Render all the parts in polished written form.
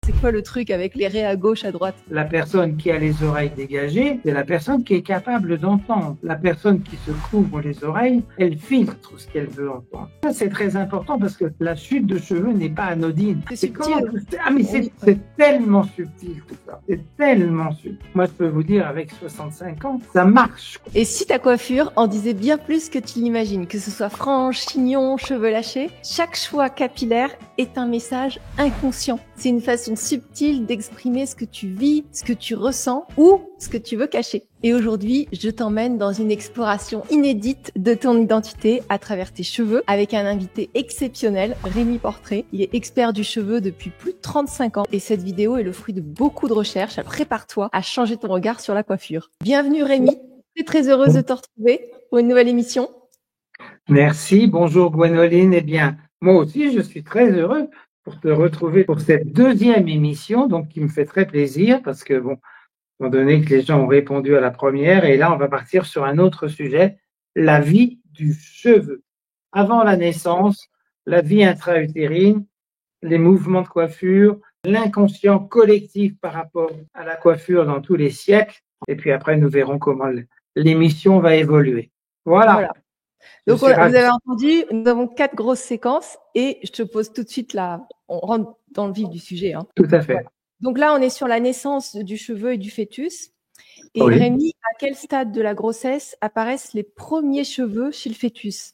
C'est quoi le truc avec les raies à gauche, à droite? La personne qui a les oreilles dégagées, c'est la personne qui est capable d'entendre. La personne qui se couvre les oreilles, elle filtre ce qu'elle veut entendre. Ça, c'est très important parce que la chute de cheveux n'est pas anodine. C'est subtil. C'est tellement subtil tout ça. C'est tellement subtil. Moi, je peux vous dire, avec 65 ans, ça marche. Et si ta coiffure en disait bien plus que tu l'imagines, que ce soit frange, chignon, cheveux lâchés, chaque choix capillaire est un message inconscient. C'est une façon subtile d'exprimer ce que tu vis, ce que tu ressens ou ce que tu veux cacher. Et aujourd'hui, je t'emmène dans une exploration inédite de ton identité à travers tes cheveux avec un invité exceptionnel, Rémi Portrait. Il est expert du cheveu depuis plus de 35 ans et cette vidéo est le fruit de beaucoup de recherches. Prépare-toi à changer ton regard sur la coiffure. Bienvenue Rémi, je suis très heureuse de te retrouver pour une nouvelle émission. Merci, bonjour Gwénoline. Eh bien, moi aussi, je suis très heureux pour te retrouver pour cette deuxième émission, donc qui me fait très plaisir parce que, bon, étant donné que les gens ont répondu à la première, et là, on va partir sur un autre sujet, la vie du cheveu. Avant la naissance, la vie intra-utérine, les mouvements de coiffure, l'inconscient collectif par rapport à la coiffure dans tous les siècles, et puis après, nous verrons comment l'émission va évoluer. Voilà. Donc, vous avez entendu, nous avons 4 grosses séquences et je te pose tout de suite là, on rentre dans le vif du sujet. Hein. Tout à fait. Voilà. Donc là, on est sur la naissance du cheveu et du fœtus. Et oui. Rémi, à quel stade de la grossesse apparaissent les premiers cheveux chez le fœtus?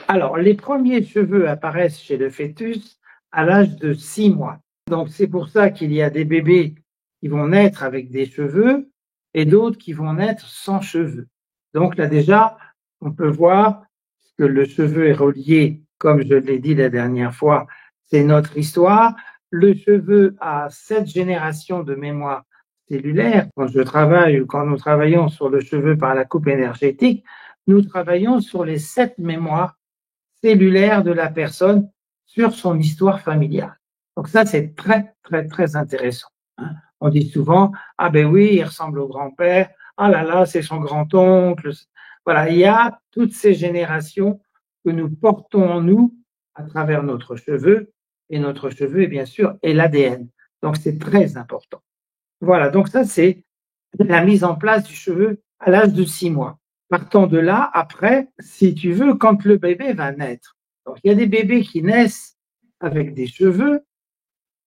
Alors, les premiers cheveux apparaissent chez le fœtus à l'âge de 6 mois. Donc, c'est pour ça qu'il y a des bébés qui vont naître avec des cheveux et d'autres qui vont naître sans cheveux. Donc là, déjà, on peut voir que le cheveu est relié, comme je l'ai dit la dernière fois, c'est notre histoire. Le cheveu a 7 générations de mémoire cellulaire. Quand je travaille ou quand nous travaillons sur le cheveu par la coupe énergétique, nous travaillons sur les 7 mémoires cellulaires de la personne sur son histoire familiale. Donc ça, c'est très, très, très intéressant. On dit souvent, ah ben oui, il ressemble au grand-père, ah là là, c'est son grand-oncle. Voilà, il y a toutes ces générations que nous portons en nous à travers notre cheveu, et notre cheveu, est bien sûr, est l'ADN. Donc c'est très important. Voilà, donc ça, c'est la mise en place du cheveu à l'âge de 6 mois. Partant de là, après, si tu veux, quand le bébé va naître. Donc, il y a des bébés qui naissent avec des cheveux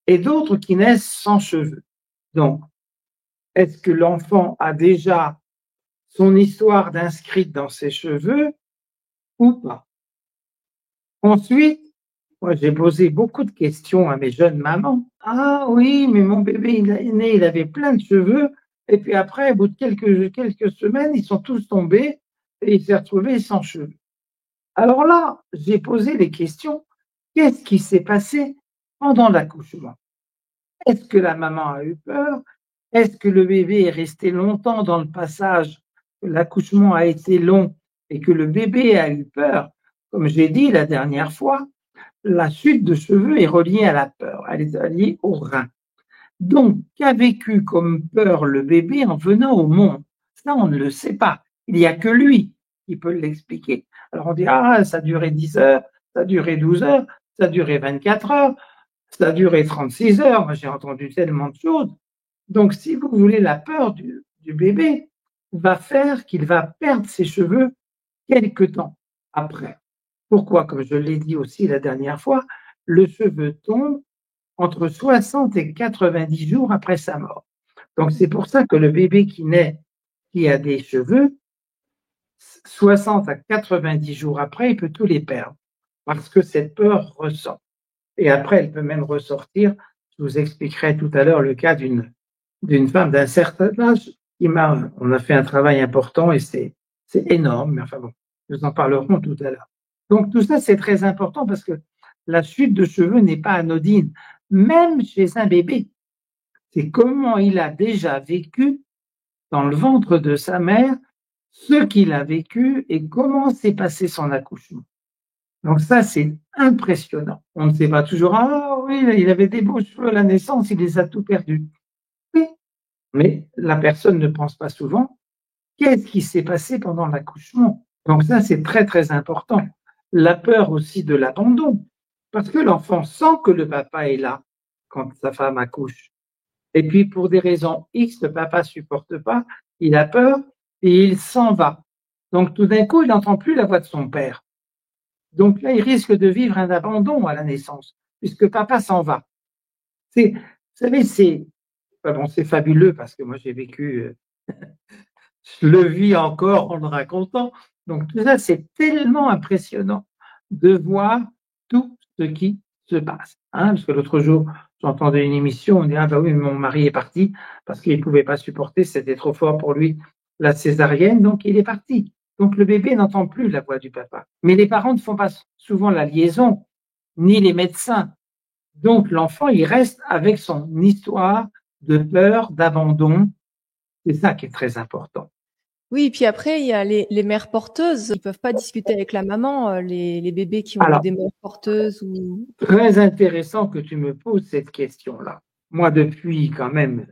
et d'autres qui naissent sans cheveux. Donc, est-ce que l'enfant a déjà son histoire d'inscrite dans ses cheveux ou pas? Ensuite, moi, j'ai posé beaucoup de questions à mes jeunes mamans. Ah oui, mais mon bébé, il est né, il avait plein de cheveux. Et puis après, au bout de quelques semaines, ils sont tous tombés et il s'est retrouvé sans cheveux. Alors là, j'ai posé les questions. Qu'est-ce qui s'est passé pendant l'accouchement? Est-ce que la maman a eu peur? Est-ce que le bébé est resté longtemps dans le passage? L'accouchement a été long et que le bébé a eu peur? Comme j'ai dit la dernière fois, la chute de cheveux est reliée à la peur, elle est reliée au rein. Donc, qu'a vécu comme peur le bébé en venant au monde? Ça, on ne le sait pas. Il n'y a que lui qui peut l'expliquer. Alors, on dit, ah, ça a duré 10 heures, ça a duré 12 heures, ça a duré 24 heures, ça a duré 36 heures. Moi, j'ai entendu tellement de choses. Donc, si vous voulez, la peur du bébé va faire qu'il va perdre ses cheveux quelque temps après. Pourquoi? Comme je l'ai dit aussi la dernière fois, le cheveu tombe entre 60 et 90 jours après sa mort. Donc, c'est pour ça que le bébé qui naît, qui a des cheveux, 60 à 90 jours après, il peut tous les perdre parce que cette peur ressort. Et après, elle peut même ressortir. Je vous expliquerai tout à l'heure le cas d'une femme d'un certain âge on a fait un travail important et c'est énorme, mais enfin bon, nous en parlerons tout à l'heure. Donc, tout ça, c'est très important parce que la chute de cheveux n'est pas anodine, même chez un bébé. C'est comment il a déjà vécu dans le ventre de sa mère, ce qu'il a vécu et comment s'est passé son accouchement. Donc ça, c'est impressionnant. On ne sait pas toujours, ah oui, il avait des beaux cheveux à la naissance, il les a tout perdus. Oui, mais la personne ne pense pas souvent, qu'est-ce qui s'est passé pendant l'accouchement? Donc ça, c'est très, très important. La peur aussi de l'abandon, parce que l'enfant sent que le papa est là, quand sa femme accouche. Et puis, pour des raisons X, le papa supporte pas, il a peur et il s'en va. Donc, tout d'un coup, il n'entend plus la voix de son père. Donc là, il risque de vivre un abandon à la naissance, puisque papa s'en va. Vous savez, c'est fabuleux parce que moi, j'ai vécu, je le vis encore en le racontant. Donc, tout ça, c'est tellement impressionnant de voir tout ce qui se passe. Parce que l'autre jour, j'entendais une émission, on dit, ah bah oui, mon mari est parti parce qu'il ne pouvait pas supporter, c'était trop fort pour lui, la césarienne, donc il est parti. Donc le bébé n'entend plus la voix du papa. Mais les parents ne font pas souvent la liaison, ni les médecins. Donc l'enfant, il reste avec son histoire de peur, d'abandon. C'est ça qui est très important. Oui, puis après, il y a les mères porteuses. Ils peuvent pas discuter avec la maman, les bébés qui ont eu Alors, des mères porteuses ou. très intéressant que tu me poses cette question-là. Moi, depuis quand même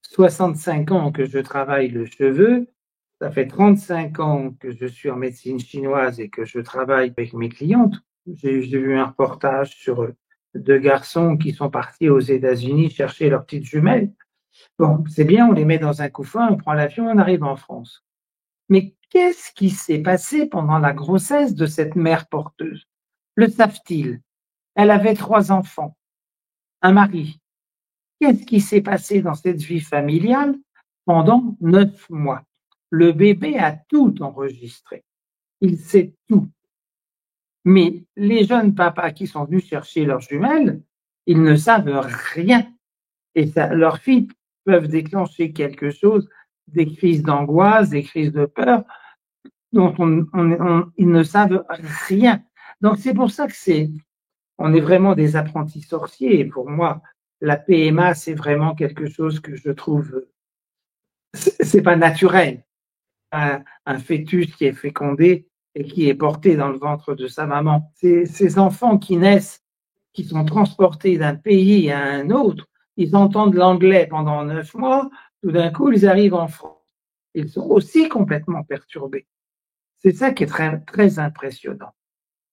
65 ans que je travaille le cheveu, ça fait 35 ans que je suis en médecine chinoise et que je travaille avec mes clientes. J'ai vu un reportage sur deux garçons qui sont partis aux États-Unis chercher leurs petites jumelles. Bon, c'est bien, on les met dans un couffin, on prend l'avion, on arrive en France. Mais qu'est-ce qui s'est passé pendant la grossesse de cette mère porteuse? Le savent-ils? Elle avait 3 enfants, un mari. Qu'est-ce qui s'est passé dans cette vie familiale pendant 9 mois? Le bébé a tout enregistré. Il sait tout. Mais les jeunes papas qui sont venus chercher leurs jumelles, ils ne savent rien. Et ça, leurs filles peuvent déclencher quelque chose, des crises d'angoisse, des crises de peur, dont ils ne savent rien. Donc c'est pour ça que on est vraiment des apprentis sorciers. Et pour moi, la PMA, c'est vraiment quelque chose que je trouve, c'est pas naturel. Un fœtus qui est fécondé et qui est porté dans le ventre de sa maman. Ces enfants qui naissent, qui sont transportés d'un pays à un autre, ils entendent l'anglais pendant 9 mois, tout d'un coup, ils arrivent en France. Ils sont aussi complètement perturbés. C'est ça qui est très, très impressionnant.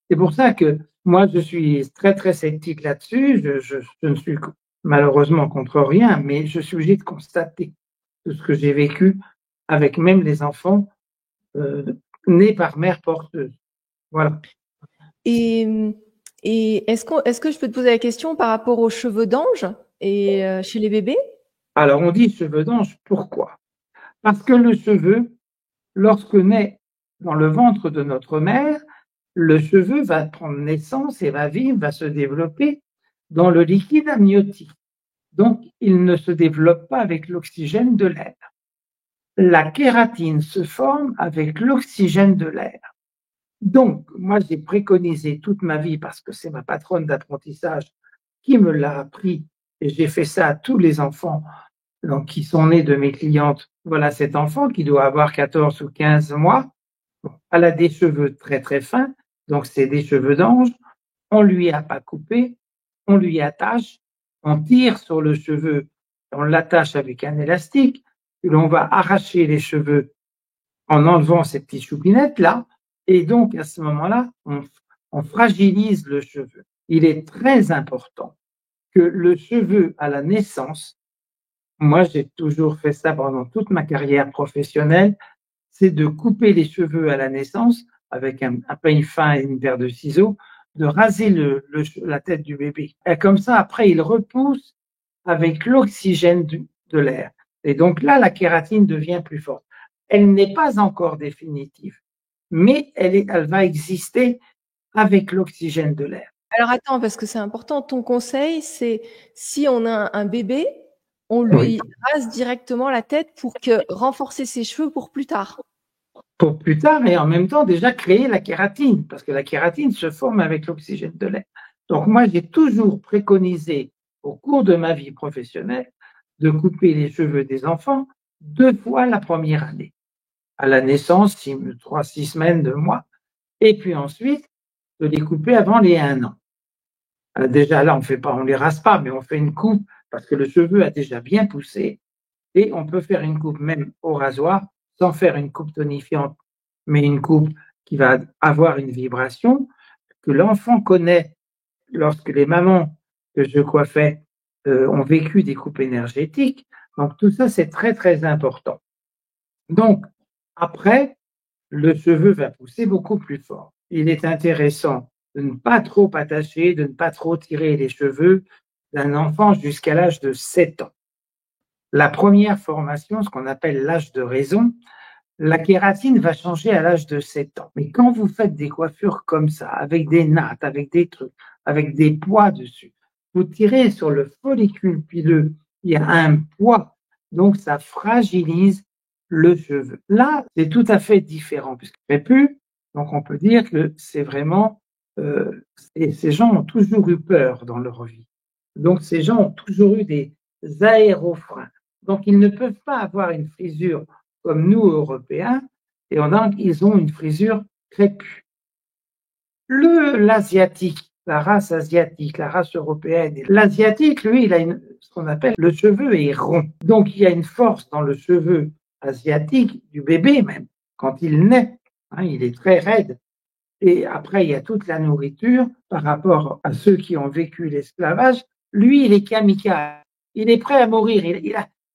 C'est pour ça que moi, je suis très, très sceptique là-dessus. Je ne suis malheureusement contre rien, mais je suis obligé de constater tout ce que j'ai vécu avec même les enfants nés par mère porteuse. Voilà. Et, et est-ce que je peux te poser la question par rapport aux cheveux d'ange et chez les bébés? Alors, on dit cheveux d'ange, pourquoi? Parce que le cheveu, lorsque naît dans le ventre de notre mère, le cheveu va prendre naissance et va vivre, va se développer dans le liquide amniotique. Donc, il ne se développe pas avec l'oxygène de l'air. La kératine se forme avec l'oxygène de l'air. Donc, moi, j'ai préconisé toute ma vie, parce que c'est ma patronne d'apprentissage qui me l'a appris, et j'ai fait ça à tous les enfants donc, qui sont nés de mes clientes. Voilà cet enfant qui doit avoir 14 ou 15 mois. Elle a des cheveux très, très fins, donc c'est des cheveux d'ange. On lui a pas coupé, on lui attache, on tire sur le cheveu, on l'attache avec un élastique, puis on va arracher les cheveux en enlevant ces petites choupinettes-là, et donc à ce moment-là, on fragilise le cheveu. Il est très important que le cheveu à la naissance, moi j'ai toujours fait ça pendant toute ma carrière professionnelle, c'est de couper les cheveux à la naissance avec un peigne fin et une paire de ciseaux, de raser la tête du bébé. Et comme ça, après, il repousse avec l'oxygène de l'air. Et donc là, la kératine devient plus forte. Elle n'est pas encore définitive, mais elle va exister avec l'oxygène de l'air. Alors attends, parce que c'est important. Ton conseil, c'est si on a un bébé, on Oui. lui rase directement la tête pour renforcer ses cheveux pour plus tard. Pour plus tard, et en même temps déjà créer la kératine, parce que la kératine se forme avec l'oxygène de l'air. Donc moi, j'ai toujours préconisé au cours de ma vie professionnelle de couper les cheveux des enfants 2 fois la première année. À la naissance, 6 semaines, 2 mois, et puis ensuite de les couper avant les 1 an. Déjà là, on les rase pas, mais on fait une coupe parce que le cheveu a déjà bien poussé, et on peut faire une coupe même au rasoir sans faire une coupe tonifiante, mais une coupe qui va avoir une vibration que l'enfant connaît. Lorsque les mamans que je coiffais ont vécu des coupes énergétiques. Donc tout ça, c'est très, très important. Donc, après, le cheveu va pousser beaucoup plus fort. Il est intéressant de ne pas trop attacher, de ne pas trop tirer les cheveux d'un enfant jusqu'à l'âge de 7 ans. La première formation, ce qu'on appelle l'âge de raison, la kératine va changer à l'âge de 7 ans. Mais quand vous faites des coiffures comme ça, avec des nattes, avec des trucs, avec des poids dessus, vous tirez sur le follicule pileux, il y a un poids, donc ça fragilise le cheveu. Là, c'est tout à fait différent, puisqu'il ne fait plus, donc on peut dire que c'est vraiment... et ces gens ont toujours eu peur dans leur vie. Donc ces gens ont toujours eu des aérofreins. Donc ils ne peuvent pas avoir une frisure comme nous, Européens, et ils ont une frisure crépue. L'asiatique, la race asiatique, la race européenne, l'asiatique, lui, il a ce qu'on appelle le cheveu est rond. Donc, il y a une force dans le cheveu asiatique, du bébé même, quand il naît. Hein, il est très raide. Et après, il y a toute la nourriture par rapport à ceux qui ont vécu l'esclavage. Lui, il est kamikaze. Il est prêt à mourir.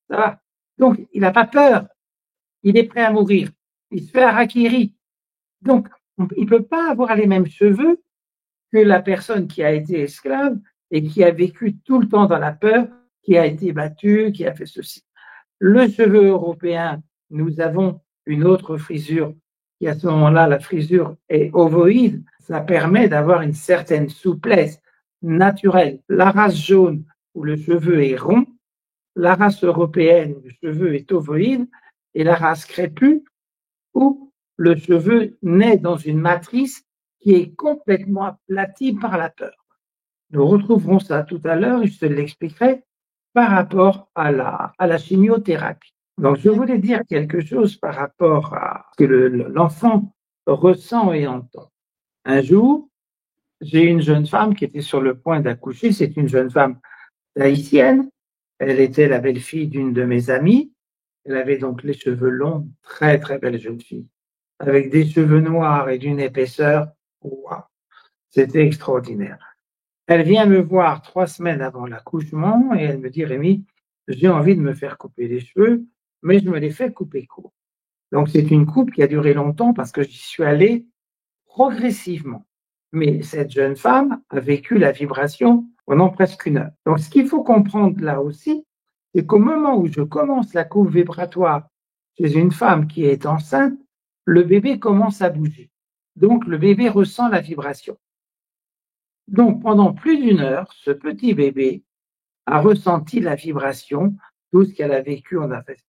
Ça va. Donc, il n'a pas peur. Il est prêt à mourir. Il se fait harakiri. Donc, il ne peut pas avoir les mêmes cheveux que la personne qui a été esclave et qui a vécu tout le temps dans la peur, qui a été battue, qui a fait ceci. Le cheveu européen, nous avons une autre frisure qui, à ce moment-là, la frisure est ovoïde. Ça permet d'avoir une certaine souplesse naturelle. La race jaune, où le cheveu est rond, la race européenne, où le cheveu est ovoïde, et la race crépue, où le cheveu naît dans une matrice qui est complètement aplatie par la peur. Nous retrouverons ça tout à l'heure et je te l'expliquerai par rapport à la chimiothérapie. Donc, je voulais dire quelque chose par rapport à ce que l'enfant ressent et entend. Un jour, j'ai une jeune femme qui était sur le point d'accoucher. C'est une jeune femme haïtienne. Elle était la belle-fille d'une de mes amies. Elle avait donc les cheveux longs, très, très belle jeune fille, avec des cheveux noirs et d'une épaisseur. Waouh, c'était extraordinaire. Elle vient me voir 3 semaines avant l'accouchement et elle me dit, Rémi, j'ai envie de me faire couper les cheveux, mais je me les fais couper court. Donc, c'est une coupe qui a duré longtemps parce que j'y suis allé progressivement. Mais cette jeune femme a vécu la vibration pendant presque 1 heure. Donc, ce qu'il faut comprendre là aussi, c'est qu'au moment où je commence la coupe vibratoire chez une femme qui est enceinte, le bébé commence à bouger. Donc, le bébé ressent la vibration. Donc, pendant plus d'1 heure, ce petit bébé a ressenti la vibration, tout ce qu'elle a vécu. On a fait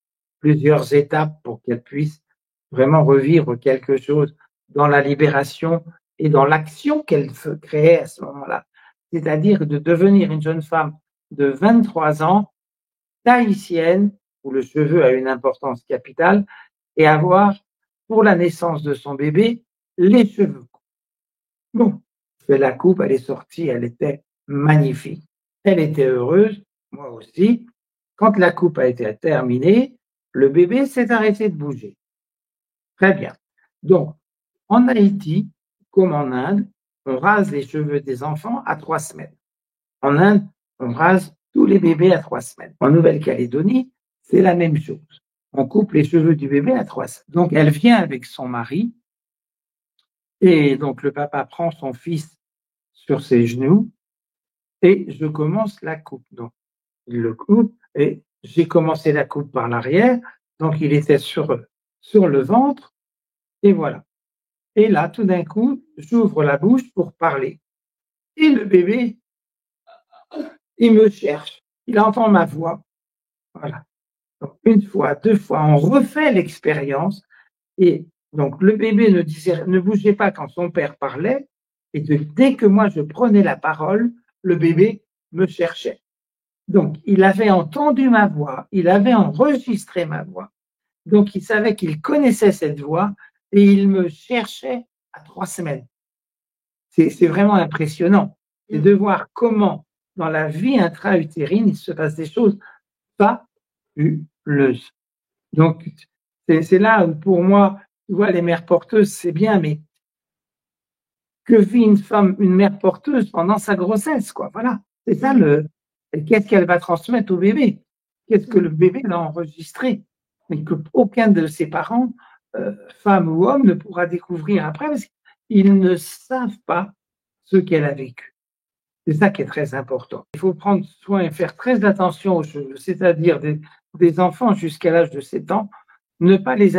plusieurs étapes pour qu'elle puisse vraiment revivre quelque chose dans la libération et dans l'action qu'elle créait à ce moment-là. C'est-à-dire de devenir une jeune femme de 23 ans, tahitienne, où le cheveu a une importance capitale, et avoir, pour la naissance de son bébé, les cheveux courts. Bon, la coupe, elle est sortie, elle était magnifique. Elle était heureuse, moi aussi. Quand la coupe a été terminée, le bébé s'est arrêté de bouger. Très bien. Donc, en Haïti, comme en Inde, on rase les cheveux des enfants à 3 semaines. En Inde, on rase tous les bébés à 3 semaines. En Nouvelle-Calédonie, c'est la même chose. On coupe les cheveux du bébé à 3 semaines. Donc, elle vient avec son mari et donc le papa prend son fils sur ses genoux et je commence la coupe. Donc, il le coupe et j'ai commencé la coupe par l'arrière. Donc, il était sur le ventre et voilà. Et là, tout d'un coup, j'ouvre la bouche pour parler. Et le bébé, il me cherche. Il entend ma voix. Voilà. Donc, 1 fois, 2 fois, on refait l'expérience. Et donc, le bébé ne bougeait pas quand son père parlait. Et dès que moi, je prenais la parole, le bébé me cherchait. Donc, il avait entendu ma voix. Il avait enregistré ma voix. Donc, il savait qu'il connaissait cette voix et il me cherchait à 3 semaines. C'est vraiment impressionnant. C'est de voir comment, dans la vie intra-utérine, il se passe des choses fabuleuses. Donc, c'est là où, pour moi, tu vois, les mères porteuses, c'est bien, mais que vit une mère porteuse pendant sa grossesse, quoi. Voilà. C'est ça Et qu'est-ce qu'elle va transmettre au bébé? Qu'est-ce que le bébé va enregistrer? Mais qu'aucun de ses parents, femme ou homme, ne pourra découvrir après parce qu'ils ne savent pas ce qu'elle a vécu. C'est ça qui est très important. Il faut prendre soin et faire très attention aux cheveux, c'est-à-dire des enfants jusqu'à l'âge de 7 ans, ne pas les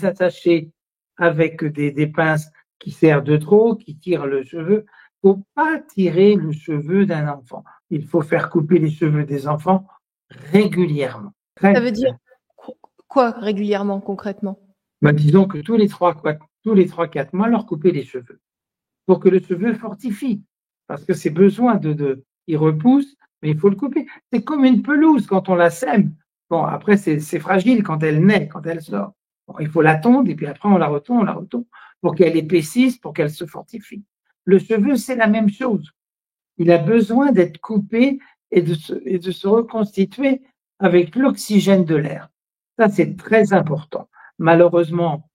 attacher avec des pinces qui serrent de trop, qui tirent le cheveu. Il ne faut pas tirer le cheveu d'un enfant. Il faut faire couper les cheveux des enfants régulièrement. Ça veut dire quoi régulièrement, concrètement? Ben, disons que tous les 3-4 mois, leur couper les cheveux pour que le cheveu fortifie. Parce que c'est besoin il repousse, mais il faut le couper. C'est comme une pelouse quand on la sème. Bon, après, c'est fragile quand elle naît, quand elle sort. Bon, il faut la tondre et puis après, on la retourne pour qu'elle épaississe, pour qu'elle se fortifie. Le cheveu, c'est la même chose. Il a besoin d'être coupé et de se reconstituer avec l'oxygène de l'air. Ça, c'est très important. Malheureusement,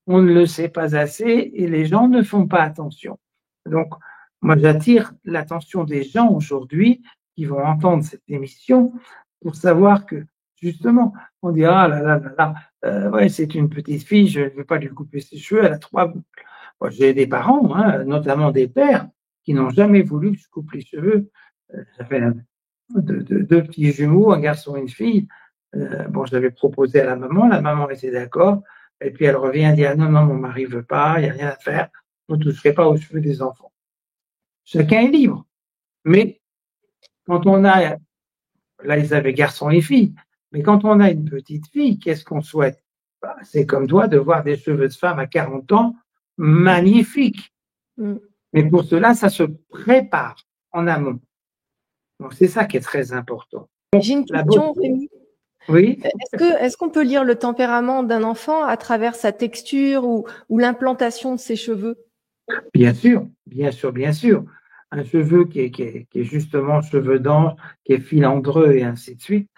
on ne le sait pas assez et les gens ne font pas attention. Donc, moi, j'attire l'attention des gens aujourd'hui qui vont entendre cette émission pour savoir que, justement, on dit, ah là là là là, ouais, c'est une petite fille, je ne vais pas lui couper ses cheveux, elle a 3 boucles. Moi, j'ai des parents, hein, notamment des pères, qui n'ont jamais voulu que je coupe les cheveux. J'avais deux petits jumeaux, un garçon et une fille. Bon, je l'avais proposé à la maman était d'accord. Et puis elle revient et dit, ah non, non, mon mari veut pas, il n'y a rien à faire, vous ne toucherez pas aux cheveux des enfants. Chacun est libre. Mais quand on a, là ils avaient garçon et fille, mais quand on a une petite fille, qu'est-ce qu'on souhaite? Bah, c'est comme toi de voir des cheveux de femme à 40 ans, magnifiques. Mais pour cela, ça se prépare en amont. Donc c'est ça qui est très important. J'ai une question, Rémi. Oui. Est-ce qu'on peut lire le tempérament d'un enfant à travers sa texture ou l'implantation de ses cheveux? Bien sûr, bien sûr, bien sûr. Un cheveu qui est justement cheveu d'ange, qui est filandreux et ainsi de suite,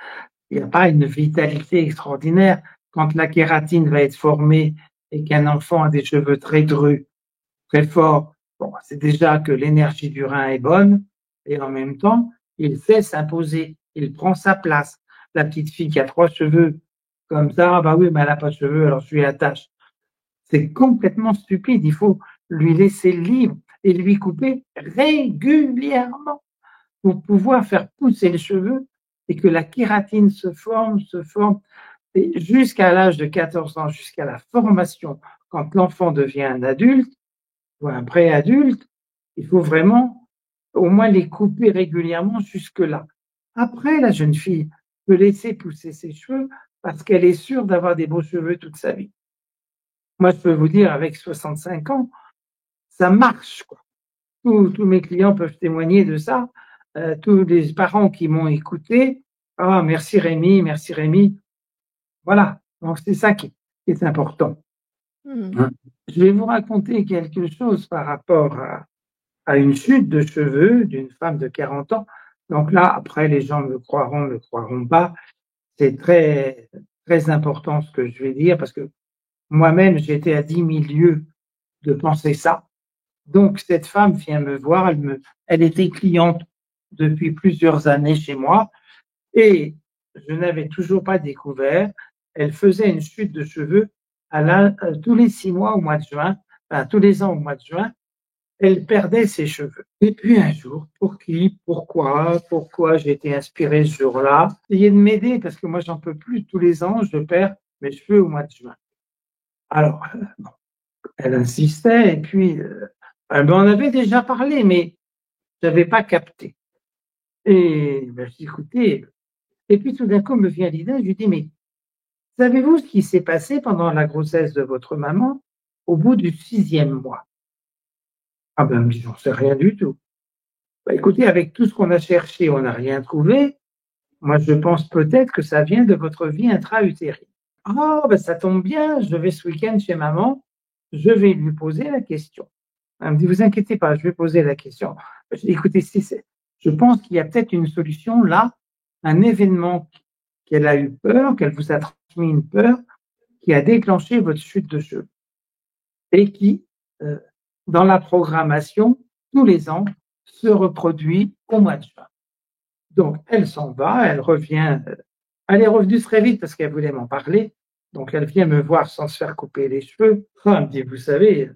il n'y a pas une vitalité extraordinaire. Quand la kératine va être formée et qu'un enfant a des cheveux très drus, très forts, bon, c'est déjà que l'énergie du rein est bonne et en même temps, il sait s'imposer, il prend sa place. La petite fille qui a 3 cheveux comme ça, bah oui, mais elle n'a pas de cheveux, alors je lui attache. C'est complètement stupide. Il faut lui laisser libre et lui couper régulièrement pour pouvoir faire pousser les cheveux et que la kératine se forme. Et jusqu'à l'âge de 14 ans, jusqu'à la formation, quand l'enfant devient un adulte ou un préadulte, il faut vraiment au moins les couper régulièrement jusque-là. Après, la jeune fille peut laisser pousser ses cheveux parce qu'elle est sûre d'avoir des beaux cheveux toute sa vie. Moi, je peux vous dire, avec 65 ans, ça marche, quoi. Tous mes clients peuvent témoigner de ça. Tous les parents qui m'ont écouté, ah, merci Rémi, merci Rémi. Voilà. Donc, c'est ça qui est important. Je vais vous raconter quelque chose par rapport à une chute de cheveux d'une femme de 40 ans. Donc là, après, les gens me croiront pas. C'est très, très important ce que je vais dire parce que moi-même, j'étais à 10 000 lieues de penser ça. Donc, cette femme vient me voir, elle était cliente depuis plusieurs années chez moi et je n'avais toujours pas découvert. Elle faisait une chute de cheveux tous les 6 mois au mois de juin, enfin, tous les ans au mois de juin, elle perdait ses cheveux. Et puis un jour, pourquoi j'ai été inspiré ce jour-là, essayez de m'aider parce que moi, j'en peux plus. Tous les ans, je perds mes cheveux au mois de juin. Alors, bon, elle insistait et puis on avait déjà parlé, mais je n'avais pas capté. Et je dis, écoutez, et puis tout d'un coup me vient l'idée, je lui dis, mais savez-vous ce qui s'est passé pendant la grossesse de votre maman au bout du 6e mois? Ah ben, elle me dit, j'en sais rien du tout. Bah, écoutez, avec tout ce qu'on a cherché, on n'a rien trouvé. Moi, je pense peut-être que ça vient de votre vie intra-utérine. Ah, ben ça tombe bien, je vais ce week-end chez maman, je vais lui poser la question. Elle me dit, vous inquiétez pas, je vais poser la question. Je dis, écoutez, je pense qu'il y a peut-être une solution là, un événement qu'elle a eu peur, qu'elle vous a transmis une peur, qui a déclenché votre chute de cheveux et qui, dans la programmation, tous les ans, se reproduit au mois de juin. Donc, elle s'en va, elle revient. Elle est revenue très vite parce qu'elle voulait m'en parler. Donc, elle vient me voir sans se faire couper les cheveux. Elle me dit, vous savez,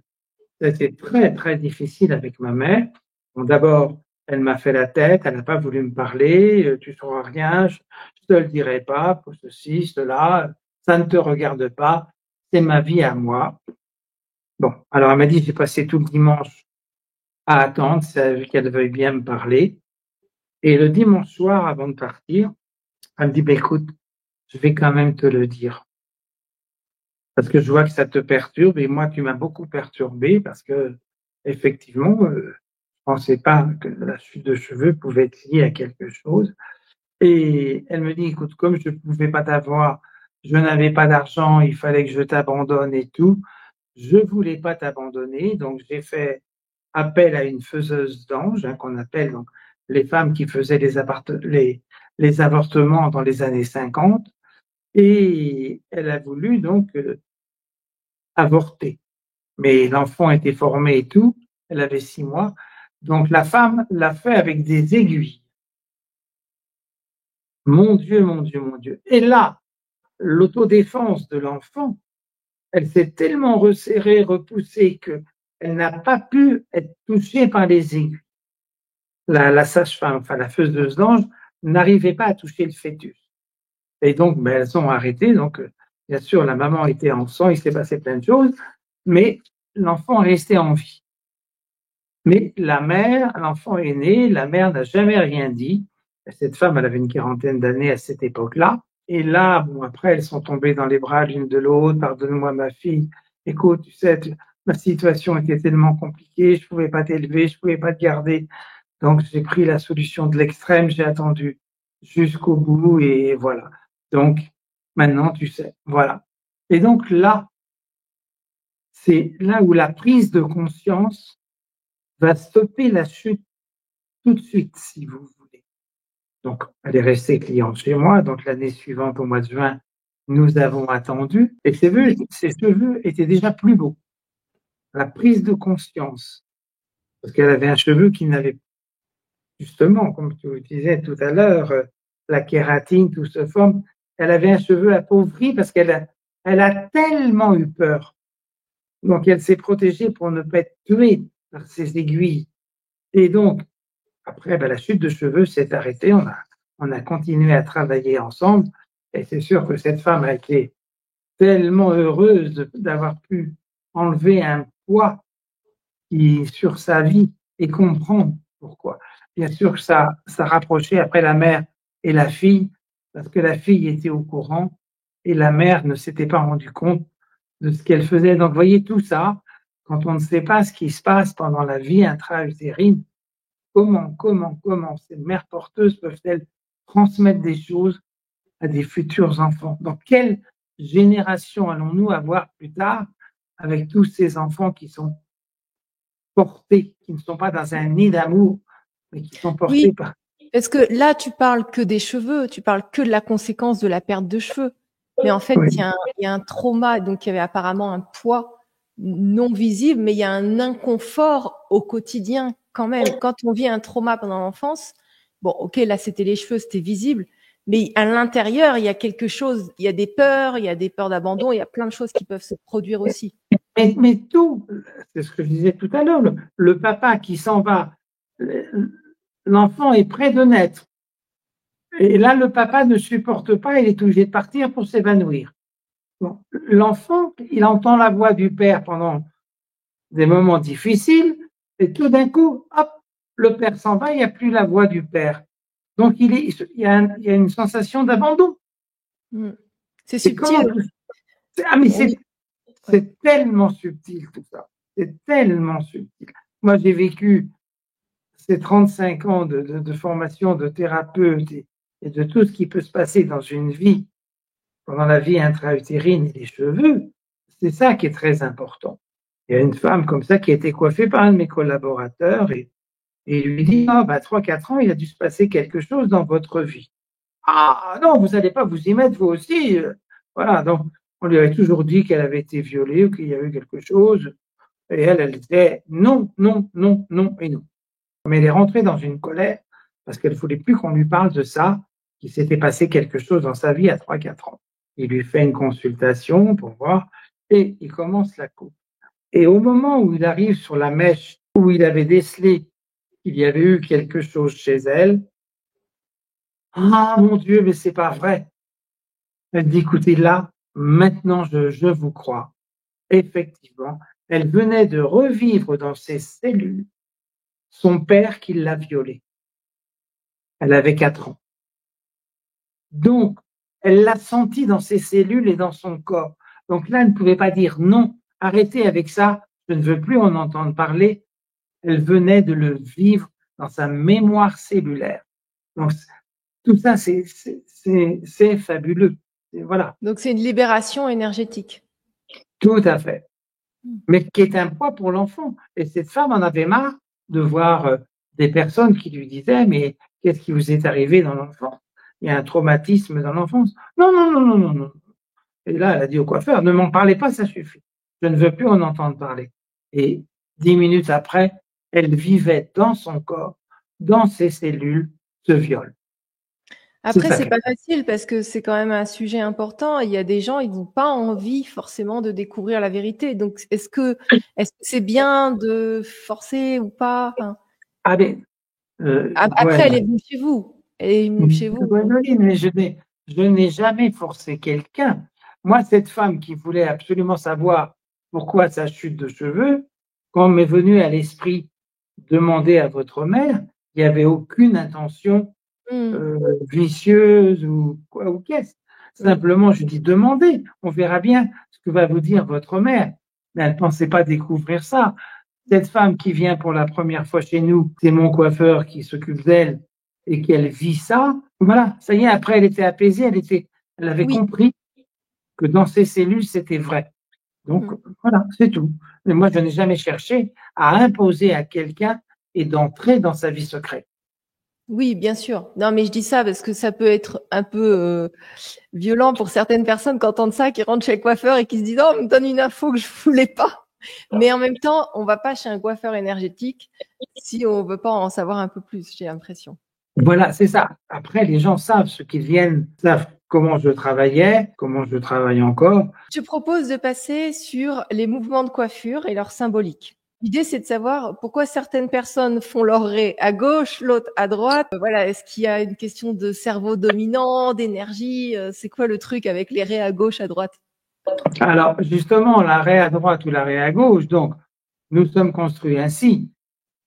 c'était très, très difficile avec ma mère. Bon, d'abord, elle m'a fait la tête, elle n'a pas voulu me parler, tu ne sauras rien, je ne te le dirai pas, pour ceci, cela, ça ne te regarde pas, c'est ma vie à moi. Bon, alors elle m'a dit, j'ai passé tout le dimanche à attendre, c'est qu'elle veuille bien me parler. Et le dimanche soir, avant de partir, elle me dit, bah, écoute, je vais quand même te le dire. Parce que je vois que ça te perturbe et moi, tu m'as beaucoup perturbé parce que, effectivement, je pensais pas que la chute de cheveux pouvait être liée à quelque chose. Et elle me dit, écoute, comme je ne pouvais pas t'avoir, je n'avais pas d'argent, il fallait que je t'abandonne et tout. Je voulais pas t'abandonner, donc j'ai fait appel à une faiseuse d'ange, hein, qu'on appelle donc les femmes qui faisaient les avortements dans les années 50. Et elle a voulu donc avorter. Mais l'enfant était formé et tout, elle avait 6 mois. Donc la femme l'a fait avec des aiguilles. Mon Dieu, mon Dieu, mon Dieu. Et là, l'autodéfense de l'enfant, elle s'est tellement resserrée, repoussée qu'elle n'a pas pu être touchée par les aiguilles. La sage-femme, enfin la faiseuse d'ange, n'arrivait pas à toucher le fœtus. Et donc, ben, elles ont arrêté. Donc, bien sûr, la maman était en sang, il s'est passé plein de choses, mais l'enfant est resté en vie. Mais la mère, l'enfant est né, la mère n'a jamais rien dit. Cette femme, elle avait une quarantaine d'années à cette époque-là. Et là, bon, après, elles sont tombées dans les bras l'une de l'autre. Pardonne-moi, ma fille. Écoute, tu sais, ma situation était tellement compliquée, je pouvais pas t'élever, je pouvais pas te garder. Donc, j'ai pris la solution de l'extrême, j'ai attendu jusqu'au bout et voilà. Donc, maintenant, tu sais, voilà. Et donc là, c'est là où la prise de conscience va stopper la chute tout de suite, si vous voulez. Donc, elle est restée cliente chez moi. Donc, l'année suivante, au mois de juin, nous avons attendu. Et ses cheveux étaient déjà plus beaux. La prise de conscience. Parce qu'elle avait un cheveu qui n'avait, justement, comme tu disais tout à l'heure, la kératine, tout se forme. Elle avait un cheveu appauvri parce elle a tellement eu peur. Donc, elle s'est protégée pour ne pas être tuée par ces aiguilles. Et donc, après, ben, la chute de cheveux s'est arrêtée. On a continué à travailler ensemble. Et c'est sûr que cette femme a été tellement heureuse d'avoir pu enlever un poids sur sa vie et comprendre pourquoi. Bien sûr que ça rapprochait après la mère et la fille, parce que la fille était au courant et la mère ne s'était pas rendue compte de ce qu'elle faisait. Donc, vous voyez tout ça, quand on ne sait pas ce qui se passe pendant la vie intra-utérine, comment ces mères porteuses peuvent-elles transmettre des choses à des futurs enfants? Dans quelle génération allons-nous avoir plus tard avec tous ces enfants qui sont portés, qui ne sont pas dans un nid d'amour, mais qui sont portés Oui, par… parce que là, tu parles que des cheveux, tu parles que de la conséquence de la perte de cheveux. Mais en fait, Oui, il y a un trauma, donc il y avait apparemment un poids non visible, mais il y a un inconfort au quotidien quand même. Quand on vit un trauma pendant l'enfance, bon, ok, là c'était les cheveux, c'était visible, mais à l'intérieur, il y a quelque chose, il y a des peurs, il y a des peurs d'abandon, il y a plein de choses qui peuvent se produire aussi. mais tout, c'est ce que je disais tout à l'heure, le papa qui s'en va, l'enfant est près de naître. Et là, le papa ne supporte pas, il est obligé de partir pour s'évanouir. Bon, l'enfant, il entend la voix du père pendant des moments difficiles, et tout d'un coup, hop, le père s'en va, il n'y a plus la voix du père. Donc, il y a une sensation d'abandon. C'est Et comment subtil. Ah, mais Oui. c'est tellement subtil tout ça. C'est tellement subtil. Moi, j'ai vécu ces 35 ans de formation de thérapeute et de tout ce qui peut se passer dans une vie, pendant la vie intra-utérine et les cheveux. C'est ça qui est très important. Il y a une femme comme ça qui a été coiffée par un de mes collaborateurs et il lui dit, ah, bah, 3-4 ans, il a dû se passer quelque chose dans votre vie. Ah non, vous n'allez pas vous y mettre vous aussi. Voilà, donc on lui avait toujours dit qu'elle avait été violée ou qu'il y avait eu quelque chose. Et elle disait non, non, non, non et non. Mais elle est rentrée dans une colère. parce qu'elle voulait plus qu'on lui parle de ça, qu'il s'était passé quelque chose dans sa vie à 3-4 ans. Il lui fait une consultation pour voir et il commence la coupe. Et au moment où il arrive sur la mèche où il avait décelé qu'il y avait eu quelque chose chez elle, ah mon Dieu, mais c'est pas vrai. Elle dit, écoutez, là, maintenant je vous crois. Effectivement, elle venait de revivre dans ses cellules son père qui l'a violée. Elle avait 4 ans. Donc, elle l'a senti dans ses cellules et dans son corps. Donc là, elle ne pouvait pas dire non, arrêtez avec ça, je ne veux plus en entendre parler. Elle venait de le vivre dans sa mémoire cellulaire. Donc, tout ça, c'est fabuleux. Et voilà. Donc c'est une libération énergétique. Tout à fait. Mais qui est un poids pour l'enfant. Et cette femme en avait marre de voir des personnes qui lui disaient, mais qu'est-ce qui vous est arrivé dans l'enfance? Il y a un traumatisme dans l'enfance. Non, non, non, non, non, non. Et là, elle a dit au coiffeur, ne m'en parlez pas, ça suffit. Je ne veux plus en entendre parler. Et 10 minutes après, elle vivait dans son corps, dans ses cellules, ce viol. Après, c'est pas facile parce que c'est quand même un sujet important. Il y a des gens, ils n'ont pas envie forcément de découvrir la vérité. Donc, est-ce que c'est bien de forcer ou pas? Enfin, Ah ben, après, elle est venue chez vous. Elle est venue chez vous. oui, mais je n'ai jamais forcé quelqu'un. Moi, cette femme qui voulait absolument savoir pourquoi sa chute de cheveux, quand m'est venu à l'esprit demander à votre mère, il n'y avait aucune intention vicieuse ou quoi ou qu'est-ce. Simplement, je dis demandez, on verra bien ce que va vous dire votre mère. Mais elle ne pensait pas découvrir ça. Cette femme qui vient pour la première fois chez nous, c'est mon coiffeur qui s'occupe d'elle et qu'elle vit ça. Voilà, ça y est, après elle était apaisée, elle avait compris que dans ses cellules, c'était vrai. Donc voilà, c'est tout. Mais moi, je n'ai jamais cherché à imposer à quelqu'un et d'entrer dans sa vie secrète. Oui, bien sûr. Non, mais je dis ça parce que ça peut être un peu violent pour certaines personnes qui entendent ça, qui rentrent chez le coiffeur et qui se disent « Oh, on me donne une info que je voulais pas ». Mais en même temps, on va pas chez un coiffeur énergétique si on veut pas en savoir un peu plus, j'ai l'impression. Voilà, c'est ça. Après, les gens savent ce qu'ils viennent, savent comment je travaillais, comment je travaille encore. Je propose de passer sur les mouvements de coiffure et leur symbolique. L'idée, c'est de savoir pourquoi certaines personnes font leur raie à gauche, l'autre à droite. Voilà, est-ce qu'il y a une question de cerveau dominant, d'énergie? C'est quoi le truc avec les raies à gauche, à droite? Alors, justement, la raie à droite ou la raie à gauche, donc, nous sommes construits ainsi.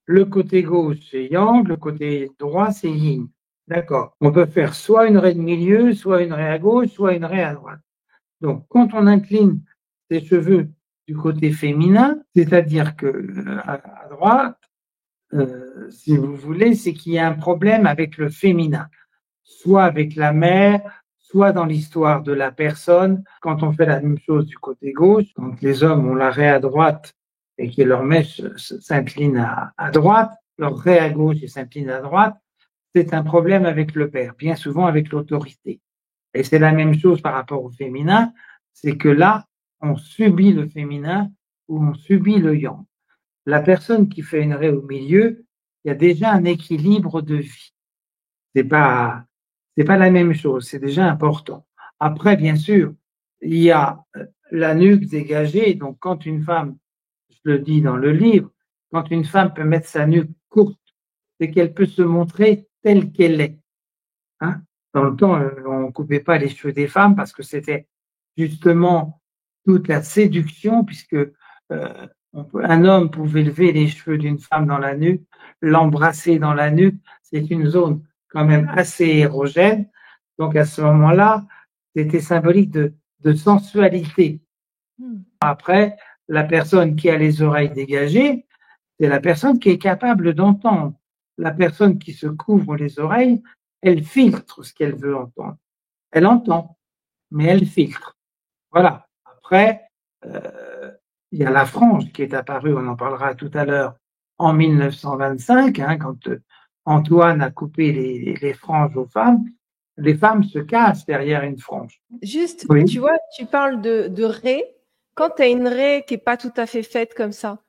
Le côté gauche, c'est yang, le côté droit, c'est yin. D'accord. On peut faire soit une raie de milieu, soit une raie à gauche, soit une raie à droite. Donc, quand on incline ses cheveux du côté féminin, c'est-à-dire que à droite, si vous voulez, c'est qu'il y a un problème avec le féminin, soit avec la mère, soit dans l'histoire de la personne. Quand on fait la même chose du côté gauche, quand les hommes ont l'arrêt à droite et que leur mèche s'incline à droite, leur raie à gauche et s'incline à droite, c'est un problème avec le père, bien souvent avec l'autorité. Et c'est la même chose par rapport au féminin, c'est que là, on subit le féminin ou on subit le yang. La personne qui fait une raie au milieu, il y a déjà un équilibre de vie. C'est pas la même chose, c'est déjà important. Après, bien sûr, il y a la nuque dégagée. Donc, quand une femme, je le dis dans le livre, quand une femme peut mettre sa nuque courte, c'est qu'elle peut se montrer telle qu'elle est. Hein? Dans le temps, on coupait pas les cheveux des femmes parce que c'était justement toute la séduction, puisque un homme pouvait lever les cheveux d'une femme dans la nuque, l'embrasser dans la nuque. C'est une zone quand même assez érogène. Donc à ce moment-là, c'était symbolique de sensualité. Après, la personne qui a les oreilles dégagées, c'est la personne qui est capable d'entendre. La personne qui se couvre les oreilles, elle filtre ce qu'elle veut entendre. Elle entend, mais elle filtre. Voilà. Après, il y a la frange qui est apparue, on en parlera tout à l'heure, en 1925, hein, quand Antoine a coupé les franges aux femmes. Les femmes se cachent derrière une frange. Juste, Oui. tu vois, tu parles de raie. Quand tu as une raie qui est pas tout à fait faite comme ça,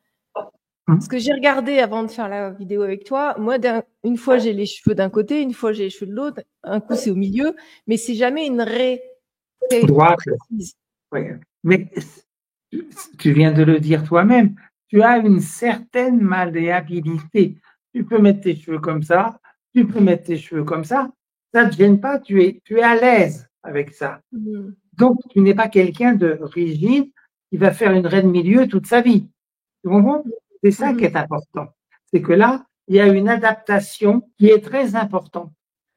Ce que j'ai regardé avant de faire la vidéo avec toi, moi, une fois j'ai les cheveux d'un côté, une fois j'ai les cheveux de l'autre, un coup c'est au milieu, mais c'est jamais une raie très Droite. précise. Oui. Mais tu viens de le dire toi-même, tu as une certaine malléabilité. Tu peux mettre tes cheveux comme ça, tu peux mettre tes cheveux comme ça ne te gêne pas, tu es à l'aise avec ça. Donc, tu n'es pas quelqu'un de rigide qui va faire une raie de milieu toute sa vie. Tu comprends? C'est ça qui est important. C'est que là, il y a une adaptation qui est très importante.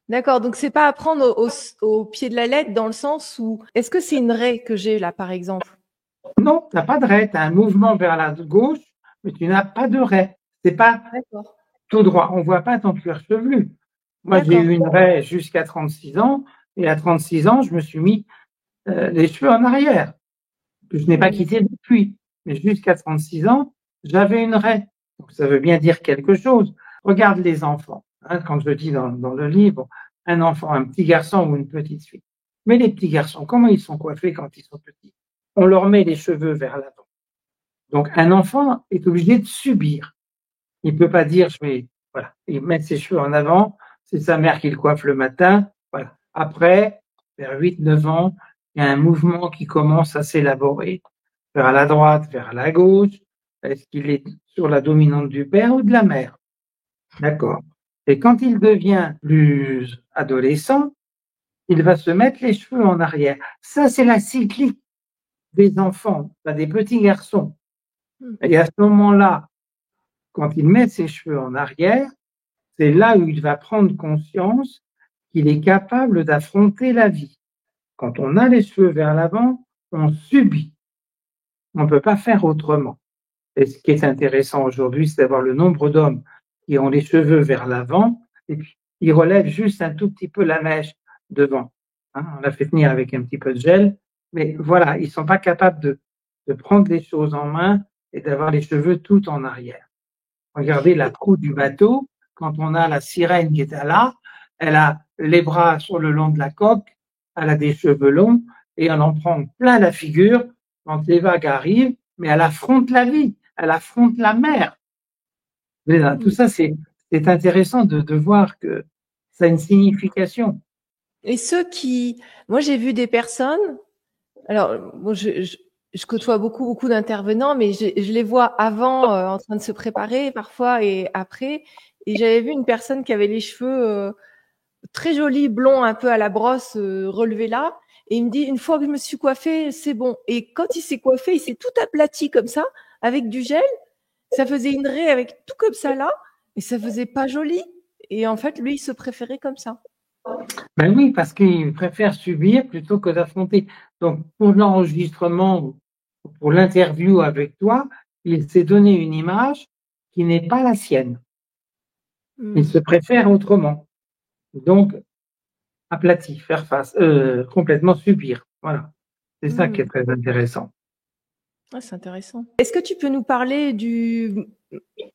D'accord, donc c'est pas à prendre au pied de la lettre dans le sens où, est-ce que c'est une raie que j'ai là, par exemple? Non, tu n'as pas de raie, tu as un mouvement vers la gauche, mais tu n'as pas de raie. C'est pas tout droit. On ne voit pas ton cuir chevelu. Moi, j'ai eu une raie jusqu'à 36 ans, et à 36 ans, je me suis mis les cheveux en arrière, que je n'ai pas quitté depuis. Mais jusqu'à 36 ans, j'avais une raie. Donc, ça veut bien dire quelque chose. Regarde les enfants. Hein, quand je dis dans le livre, un enfant, un petit garçon ou une petite fille. Mais les petits garçons, comment ils sont coiffés quand ils sont petits? On leur met les cheveux vers l'avant. Donc, un enfant est obligé de subir. Il ne peut pas dire, voilà, il met ses cheveux en avant, c'est sa mère qui le coiffe le matin. Voilà. Après, vers 8-9 ans, il y a un mouvement qui commence à s'élaborer vers la droite, vers la gauche. Est-ce qu'il est sur la dominante du père ou de la mère? D'accord. Et quand il devient plus adolescent, il va se mettre les cheveux en arrière. Ça, c'est la cyclique des enfants, des petits garçons. Et à ce moment-là, quand il met ses cheveux en arrière, c'est là où il va prendre conscience qu'il est capable d'affronter la vie. Quand on a les cheveux vers l'avant, on subit. On ne peut pas faire autrement. Et ce qui est intéressant aujourd'hui, c'est d'avoir le nombre d'hommes qui ont les cheveux vers l'avant et puis ils relèvent juste un tout petit peu la mèche devant. Hein, on l'a fait tenir avec un petit peu de gel, mais voilà, ils ne sont pas capables de prendre les choses en main et d'avoir les cheveux tout en arrière. Regardez la proue du bateau, quand on a la sirène qui est là, elle a les bras sur le long de la coque, elle a des cheveux longs et elle en prend plein la figure quand les vagues arrivent, mais elle affronte la vie, elle affronte la mer. Tout ça, c'est intéressant de voir que ça a une signification. Et moi j'ai vu des personnes, alors bon, je côtoie beaucoup d'intervenants, mais je les vois avant en train de se préparer parfois et après. Et j'avais vu une personne qui avait les cheveux très jolis, blonds, un peu à la brosse, relevés là. Et il me dit, une fois que je me suis coiffé, c'est bon. Et quand il s'est coiffé, il s'est tout aplati comme ça, avec du gel. Ça faisait une raie avec tout comme ça là, et ça faisait pas joli. Et en fait, lui, il se préférait comme ça. Ben oui, parce qu'il préfère subir plutôt que d'affronter. Donc, pour l'enregistrement, pour l'interview avec toi, il s'est donné une image qui n'est pas la sienne. Il se préfère autrement. Donc, aplati, faire face, complètement subir. Voilà. C'est ça qui est très intéressant. Ah, c'est intéressant. Est-ce que tu peux nous parler du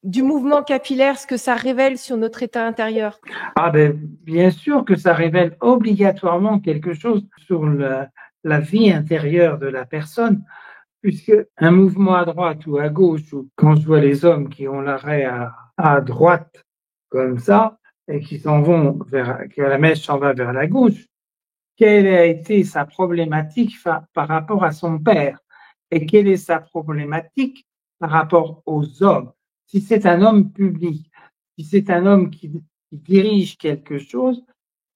mouvement capillaire, ce que ça révèle sur notre état intérieur? Ah ben, bien sûr que ça révèle obligatoirement quelque chose sur la vie intérieure de la personne, puisque un mouvement à droite ou à gauche, ou quand je vois les hommes qui ont l'arrêt à droite comme ça, et qui s'en vont que la mèche s'en va vers la gauche, quelle a été sa problématique par rapport à son père? Et quelle est sa problématique par rapport aux hommes? Si c'est un homme public, si c'est un homme qui dirige quelque chose,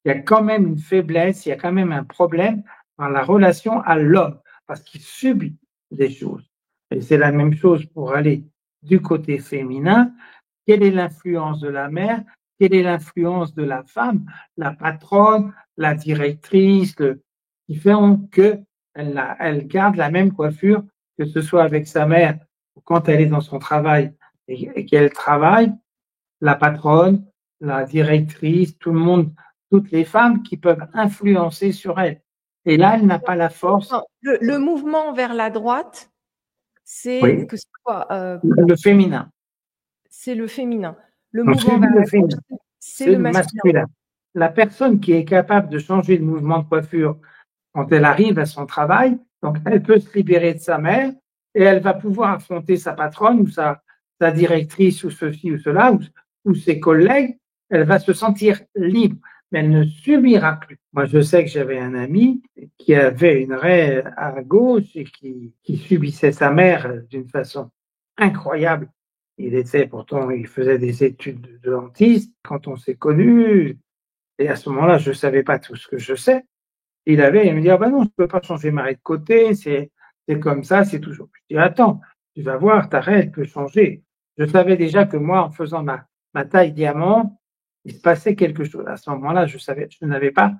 il y a quand même une faiblesse, il y a quand même un problème dans la relation à l'homme, parce qu'il subit des choses. Et c'est la même chose pour aller du côté féminin. Quelle est l'influence de la mère? Quelle est l'influence de la femme, la patronne, la directrice, qui font qu'elle garde la même coiffure, que ce soit avec sa mère ou quand elle est dans son travail et qu'elle travaille, la patronne, la directrice, tout le monde, toutes les femmes qui peuvent influencer sur elle. Et là, elle n'a pas la force. Le mouvement vers la droite, c'est oui. que ce soit le féminin. C'est le féminin. Le mouvement vers la gauche, c'est le masculin. La personne qui est capable de changer de mouvement de coiffure quand elle arrive à son travail, donc elle peut se libérer de sa mère et elle va pouvoir affronter sa patronne ou sa directrice ou ceci ou cela, ou ses collègues, elle va se sentir libre, mais elle ne subira plus. Moi, je sais que j'avais un ami qui avait une raie à gauche et qui subissait sa mère d'une façon incroyable. Pourtant, il faisait des études de dentiste. Quand on s'est connus, et à ce moment-là, je ne savais pas tout ce que je sais. Il me dit, ah ben non, je ne peux pas changer ma raie de côté, c'est comme ça, c'est toujours. Je dis, attends, tu vas voir, ta raie, elle peut changer. Je savais déjà que moi, en faisant ma taille diamant, il se passait quelque chose. À ce moment-là, je n'avais pas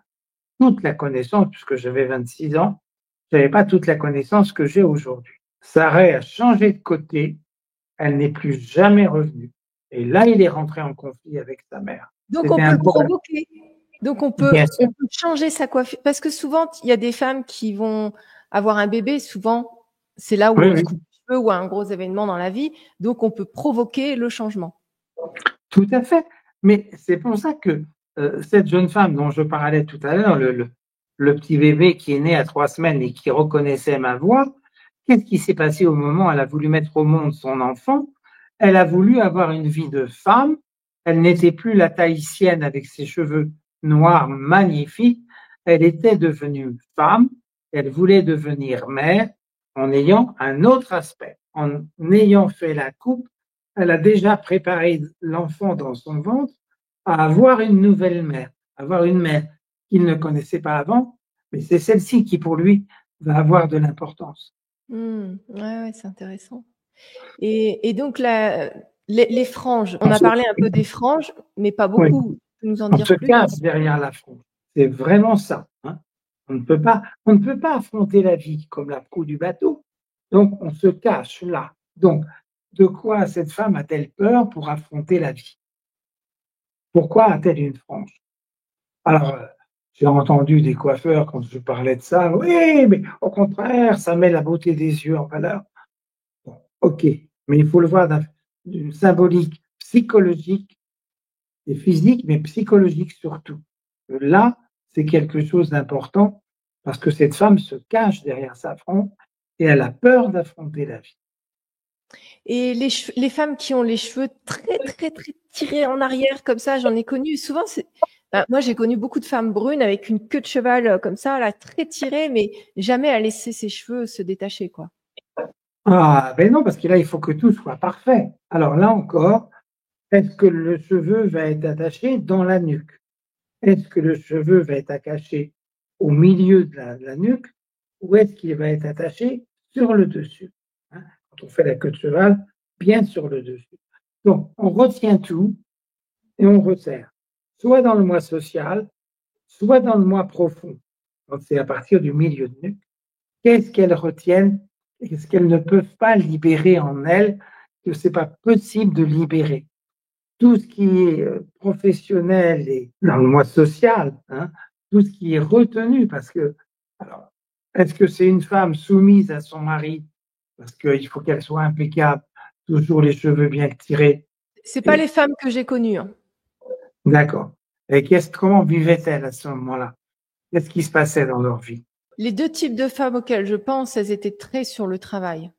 toute la connaissance, puisque j'avais 26 ans, je n'avais pas toute la connaissance que j'ai aujourd'hui. Sa raie a changé de côté, elle n'est plus jamais revenue. Et là, il est rentré en conflit avec sa mère. Donc, on peut le provoquer. Donc, on peut changer sa coiffure. Parce que souvent, il y a des femmes qui vont avoir un bébé. Souvent, c'est là où on se coupe les cheveux ou un gros événement dans la vie. Donc, on peut provoquer le changement. Tout à fait. Mais c'est pour ça que cette jeune femme dont je parlais tout à l'heure, le petit bébé qui est né à 3 semaines et qui reconnaissait ma voix, qu'est-ce qui s'est passé au moment où elle a voulu mettre au monde son enfant? Elle a voulu avoir une vie de femme. Elle n'était plus la Tahitienne avec ses cheveux noirs magnifiques. Elle était devenue femme. Elle voulait devenir mère en ayant un autre aspect. En ayant fait la coupe, elle a déjà préparé l'enfant dans son ventre à avoir une nouvelle mère, avoir une mère qu'il ne connaissait pas avant, mais c'est celle-ci qui, pour lui, va avoir de l'importance. Ouais, c'est intéressant. Et donc, les franges, on a parlé un peu des franges, mais pas beaucoup. Oui. Tu peux nous en dire plus? On se plus? cache derrière la frange. C'est vraiment ça. Hein. On ne peut pas affronter la vie comme la proue du bateau. Donc, on se cache là. Donc, de quoi cette femme a-t-elle peur pour affronter la vie? Pourquoi a-t-elle une frange? Alors, j'ai entendu des coiffeurs quand je parlais de ça. Oui, mais au contraire, ça met la beauté des yeux en valeur. Bon, ok, mais il faut le voir d'une symbolique psychologique et physique, mais psychologique surtout. Là, c'est quelque chose d'important parce que cette femme se cache derrière sa frange et elle a peur d'affronter la vie. Et les femmes qui ont les cheveux très, très, très tirés en arrière, comme ça, j'en ai connu. Souvent, moi, j'ai connu beaucoup de femmes brunes avec une queue de cheval comme ça, là, très tirée, mais jamais à laisser ses cheveux se détacher, quoi. Ah, ben non, parce que là, il faut que tout soit parfait. Alors là encore, est-ce que le cheveu va être attaché dans la nuque? Est-ce que le cheveu va être attaché au milieu de la nuque ou est-ce qu'il va être attaché sur le dessus? Hein, quand on fait la queue de cheval, bien sur le dessus. Donc, on retient tout et on resserre, soit dans le mois social, soit dans le mois profond. Donc, c'est à partir du milieu de nuque. Qu'est-ce qu'elles retiennent et qu'est-ce qu'elles ne peuvent pas libérer en elles, que ce n'est pas possible de libérer? Tout ce qui est professionnel et dans le mois social, hein, tout ce qui est retenu, parce que, alors, est-ce que c'est une femme soumise à son mari, parce qu'il faut qu'elle soit impeccable, toujours les cheveux bien tirés? C'est pas les femmes que j'ai connues. Hein. D'accord. Et comment vivaient-elles à ce moment-là? Qu'est-ce qui se passait dans leur vie? Les deux types de femmes auxquelles je pense, elles étaient très sur le travail.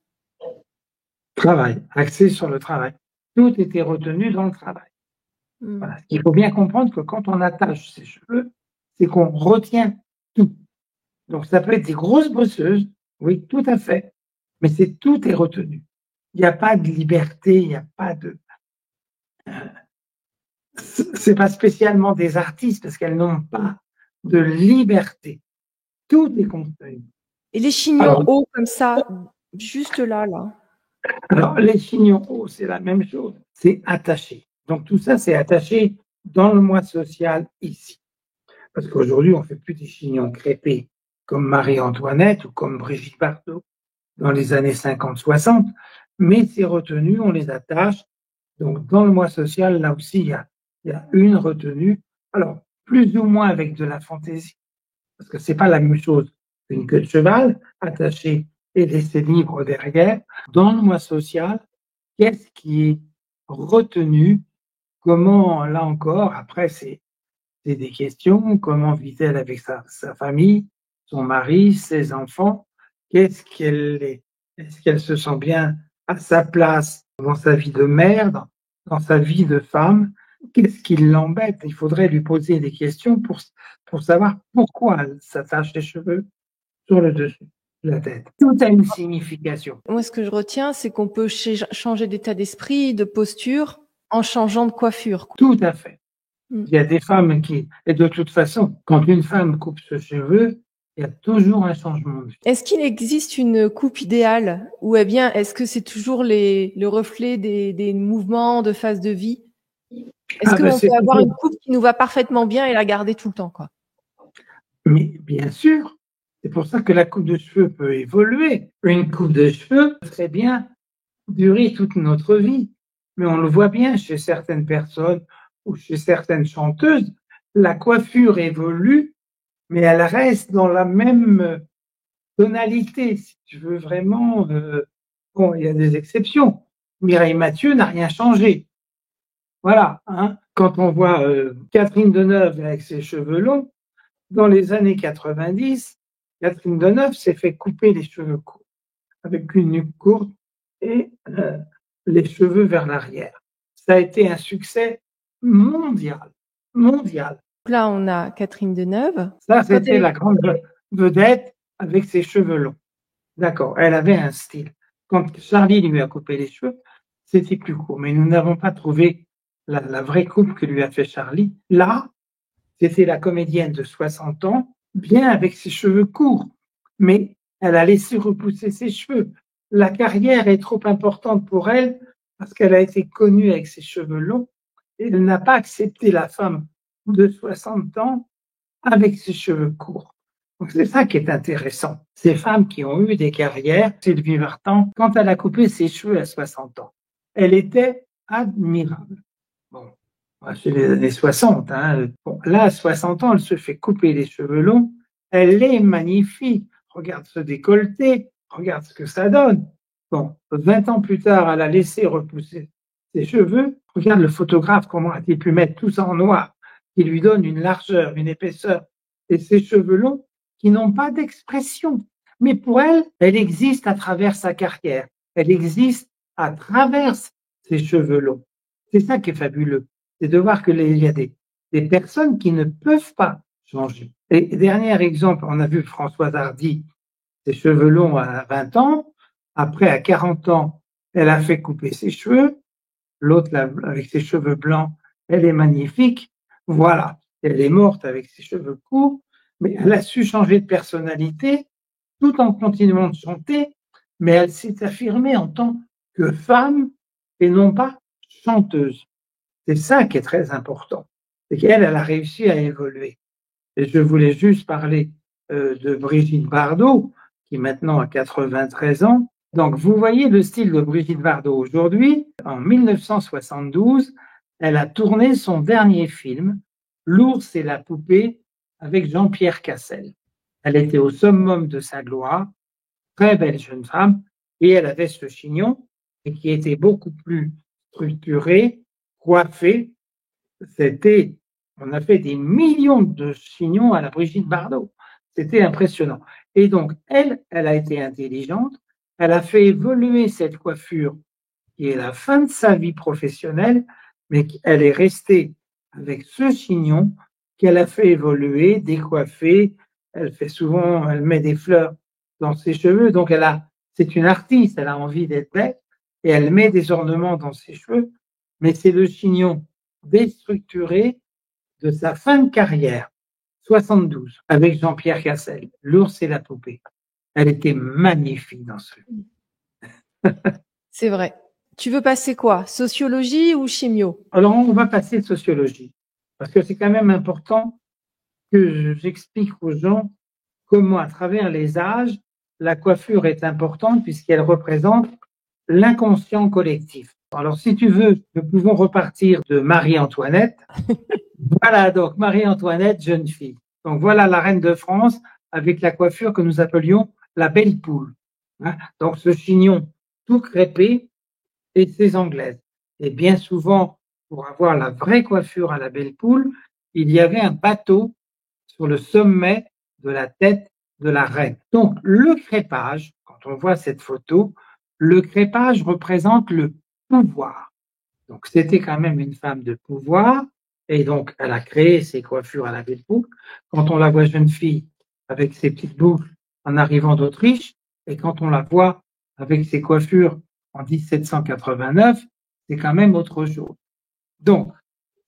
Travail, axé sur le travail. Tout était retenu dans le travail. Voilà. Il faut bien comprendre que quand on attache ses cheveux, c'est qu'on retient tout. Donc, ça peut être des grosses bosseuses, oui, tout à fait, mais tout est retenu. Il n'y a pas de liberté, il n'y a pas de. C'est pas spécialement des artistes parce qu'elles n'ont pas de liberté. Tout est contenu. Et les chignons hauts comme ça, juste là. Alors, les chignons hauts, c'est la même chose. C'est attaché. Donc, tout ça, c'est attaché dans le mois social ici. Parce qu'aujourd'hui, on ne fait plus des chignons crêpés comme Marie-Antoinette ou comme Brigitte Bardot dans les années 50-60, mais c'est retenu, on les attache. Donc, dans le mois social, là aussi, il y a une retenue. Alors, plus ou moins avec de la fantaisie, parce que c'est pas la même chose qu'une queue de cheval attachée et laissée libre derrière. Dans le mois social, qu'est-ce qui est retenu? Comment, là encore, après, c'est des questions. Comment vit-elle avec sa famille, son mari, ses enfants? Est-ce qu'elle se sent bien à sa place dans sa vie de mère, dans sa vie de femme. Qu'est-ce qui l'embête? Il faudrait lui poser des questions pour savoir pourquoi elle s'attache les cheveux sur le dessus de la tête. Tout a une signification. Moi, ce que je retiens, c'est qu'on peut changer d'état d'esprit, de posture, en changeant de coiffure. Tout à fait. Mm. Il y a des femmes et de toute façon, quand une femme coupe ses cheveux, il y a toujours un changement de vie. Est-ce qu'il existe une coupe idéale ou bien est-ce que c'est toujours le reflet des mouvements de phase de vie? Est-ce qu'on peut avoir une coupe qui nous va parfaitement bien et la garder tout le temps, quoi? Mais bien sûr, c'est pour ça que la coupe de cheveux peut évoluer. Une coupe de cheveux peut très bien durer toute notre vie. Mais on le voit bien chez certaines personnes ou chez certaines chanteuses, la coiffure évolue, mais elle reste dans la même tonalité, si tu veux vraiment. Bon, il y a des exceptions. Mireille Mathieu n'a rien changé. Voilà. Hein. Quand on voit Catherine Deneuve avec ses cheveux longs, dans les années 90, Catherine Deneuve s'est fait couper les cheveux courts, avec une nuque courte et les cheveux vers l'arrière. Ça a été un succès mondial, mondial. Là, on a Catherine Deneuve. Ça, c'était la grande vedette avec ses cheveux longs. D'accord, elle avait un style. Quand Charlie lui a coupé les cheveux, c'était plus court. Mais nous n'avons pas trouvé la vraie coupe que lui a fait Charlie. Là, c'était la comédienne de 60 ans, bien avec ses cheveux courts. Mais elle a laissé repousser ses cheveux. La carrière est trop importante pour elle parce qu'elle a été connue avec ses cheveux longs et elle n'a pas accepté la femme de 60 ans avec ses cheveux courts. Donc c'est ça qui est intéressant. Ces femmes qui ont eu des carrières, Sylvie Vartan, quand elle a coupé ses cheveux à 60 ans, elle était admirable. Bon, c'est les années 60. Hein. Bon, là, à 60 ans, elle se fait couper les cheveux longs. Elle est magnifique. Regarde ce décolleté. Regarde ce que ça donne. Bon, 20 ans plus tard, elle a laissé repousser ses cheveux. Regarde le photographe, comment a-t-il pu mettre tout ça en noir, qui lui donne une largeur, une épaisseur. Et ses cheveux longs qui n'ont pas d'expression. Mais pour elle, elle existe à travers sa carrière. Elle existe à travers ses cheveux longs. C'est ça qui est fabuleux. C'est de voir qu'il y a des personnes qui ne peuvent pas changer. Et dernier exemple, on a vu Françoise Hardy, ses cheveux longs à 20 ans. Après, à 40 ans, elle a fait couper ses cheveux. L'autre, avec ses cheveux blancs, elle est magnifique. Voilà. Elle est morte avec ses cheveux courts, mais elle a su changer de personnalité tout en continuant de chanter, mais elle s'est affirmée en tant que femme et non pas chanteuse. C'est ça qui est très important. C'est qu'elle, elle a réussi à évoluer. Et je voulais juste parler de Brigitte Bardot, qui maintenant a 93 ans. Donc, vous voyez le style de Brigitte Bardot aujourd'hui. En 1972, elle a tourné son dernier film, L'ours et la poupée, avec Jean-Pierre Cassel. Elle était au summum de sa gloire, très belle jeune femme, et elle avait ce chignon, qui était beaucoup plus structuré, coiffé. On a fait des millions de chignons à la Brigitte Bardot. C'était impressionnant. Et donc, elle a été intelligente. Elle a fait évoluer cette coiffure qui est la fin de sa vie professionnelle, mais elle est restée avec ce chignon qu'elle a fait évoluer, décoiffer. Elle met des fleurs dans ses cheveux. Donc, c'est une artiste. Elle a envie d'être belle et elle met des ornements dans ses cheveux. Mais c'est le chignon déstructuré de sa fin de carrière, 72, avec Jean-Pierre Cassel, L'ours et la poupée. Elle était magnifique dans ce film. C'est vrai. Tu veux passer quoi? Sociologie ou chimio? Alors, on va passer sociologie, parce que c'est quand même important que j'explique aux gens comment, à travers les âges, la coiffure est importante puisqu'elle représente l'inconscient collectif. Alors, si tu veux, nous pouvons repartir de Marie-Antoinette. Voilà, donc Marie-Antoinette, jeune fille. Donc voilà la reine de France avec la coiffure que nous appelions la belle poule. Hein, donc ce chignon tout crêpé et ses anglaises. Et bien souvent, pour avoir la vraie coiffure à la belle poule, il y avait un bateau sur le sommet de la tête de la reine. Donc le crêpage, quand on voit cette photo, le crêpage représente le pouvoir. Donc, c'était quand même une femme de pouvoir. Et donc, elle a créé ses coiffures à la belle boucle. Quand on la voit jeune fille avec ses petites boucles en arrivant d'Autriche, et quand on la voit avec ses coiffures en 1789, c'est quand même autre chose. Donc,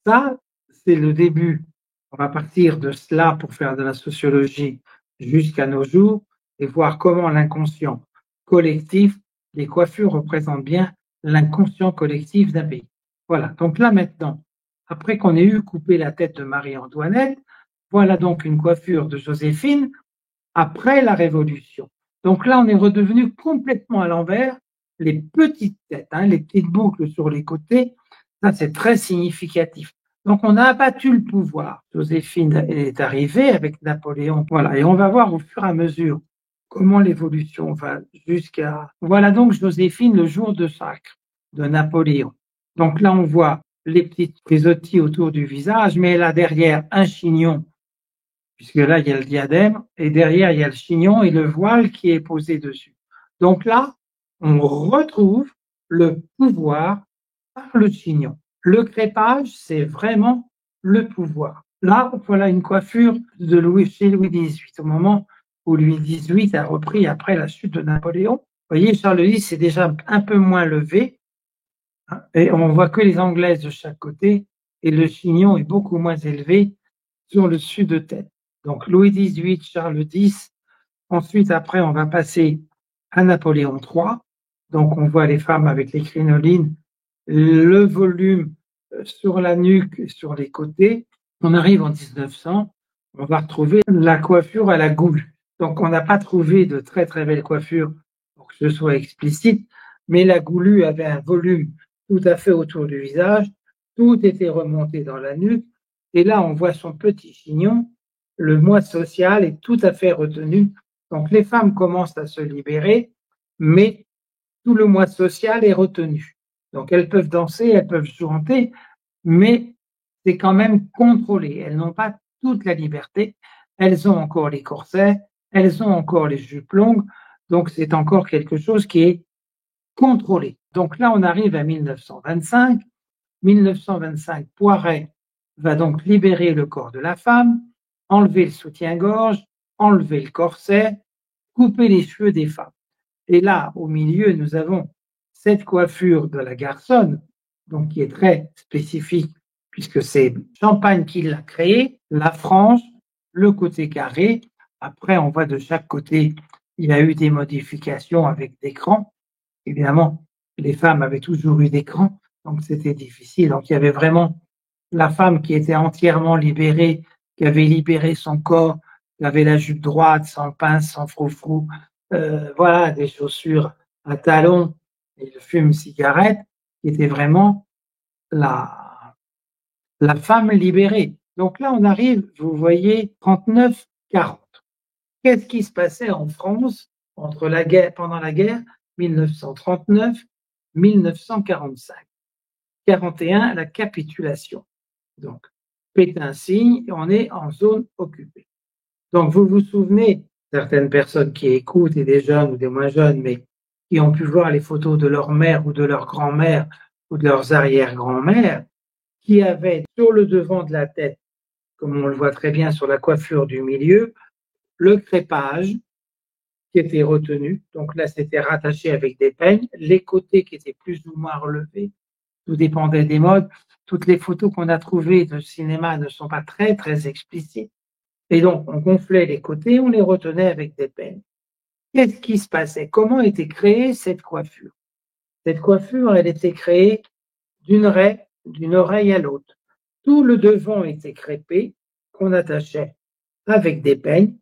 ça, c'est le début. On va partir de cela pour faire de la sociologie jusqu'à nos jours et voir comment l'inconscient collectif, les coiffures représentent bien l'inconscient collectif d'un pays. Voilà. Donc là, maintenant, après qu'on ait eu coupé la tête de Marie-Antoinette, voilà donc une coiffure de Joséphine après la Révolution. Donc là, on est redevenu complètement à l'envers. Les petites têtes, les petites boucles sur les côtés, ça c'est très significatif. Donc on a abattu le pouvoir. Joséphine est arrivée avec Napoléon. Voilà, et on va voir au fur et à mesure comment l'évolution va jusqu'à... Voilà donc Joséphine le jour de sacre de Napoléon. Donc là, on voit les petites frisottis autour du visage, mais elle a derrière un chignon, puisque là, il y a le diadème, et derrière, il y a le chignon et le voile qui est posé dessus. Donc là, on retrouve le pouvoir par le chignon. Le crépage, c'est vraiment le pouvoir. Là, voilà une coiffure de chez Louis XVIII, au moment où Louis XVIII a repris après la chute de Napoléon. Vous voyez, Charles X c'est déjà un peu moins levé, et on voit que les Anglaises de chaque côté, et le chignon est beaucoup moins élevé sur le dessus de tête. Donc Louis XVIII, Charles X. Ensuite, après, on va passer à Napoléon III. Donc on voit les femmes avec les crinolines, le volume sur la nuque et sur les côtés. On arrive en 1900, on va retrouver la coiffure à la goule. Donc on n'a pas trouvé de très très belle coiffure pour que ce soit explicite, mais la goulue avait un volume tout à fait autour du visage, tout était remonté dans la nuque, et là on voit son petit chignon, le moi social est tout à fait retenu. Donc les femmes commencent à se libérer, mais tout le moi social est retenu. Donc elles peuvent danser, elles peuvent chanter, mais c'est quand même contrôlé. Elles n'ont pas toute la liberté. Elles ont encore les corsets, elles ont encore les jupes longues, donc c'est encore quelque chose qui est contrôlé. Donc là, on arrive à 1925. 1925, Poiret va donc libérer le corps de la femme, enlever le soutien-gorge, enlever le corset, couper les cheveux des femmes. Et là, au milieu, nous avons cette coiffure de la garçonne, donc qui est très spécifique, puisque c'est Champagne qui l'a créée, la frange, le côté carré. Après, on voit de chaque côté, il y a eu des modifications avec des crans. Évidemment, les femmes avaient toujours eu des crans, donc c'était difficile. Donc il y avait vraiment la femme qui était entièrement libérée, qui avait libéré son corps, qui avait la jupe droite, sans pince, sans froufrou, voilà, des chaussures à talons et le fume-cigarette, qui était vraiment la femme libérée. Donc là, on arrive, vous voyez, 39-40. Qu'est-ce qui se passait en France entre la guerre, pendant la guerre 1939-1945? 41, la capitulation. Donc, Pétain signe et on est en zone occupée. Donc, vous vous souvenez, certaines personnes qui écoutent, et des jeunes ou des moins jeunes, mais qui ont pu voir les photos de leur mère ou de leur grand-mère ou de leurs arrière-grand-mères, qui avaient sur le devant de la tête, comme on le voit très bien sur la coiffure du milieu, le crépage qui était retenu. Donc là, c'était rattaché avec des peignes, les côtés qui étaient plus ou moins relevés, tout dépendait des modes. Toutes les photos qu'on a trouvées de cinéma ne sont pas très, très explicites. Et donc, on gonflait les côtés, on les retenait avec des peignes. Qu'est-ce qui se passait? Comment était créée cette coiffure? Cette coiffure, elle était créée d'une oreille à l'autre. Tout le devant était crêpé, qu'on attachait avec des peignes.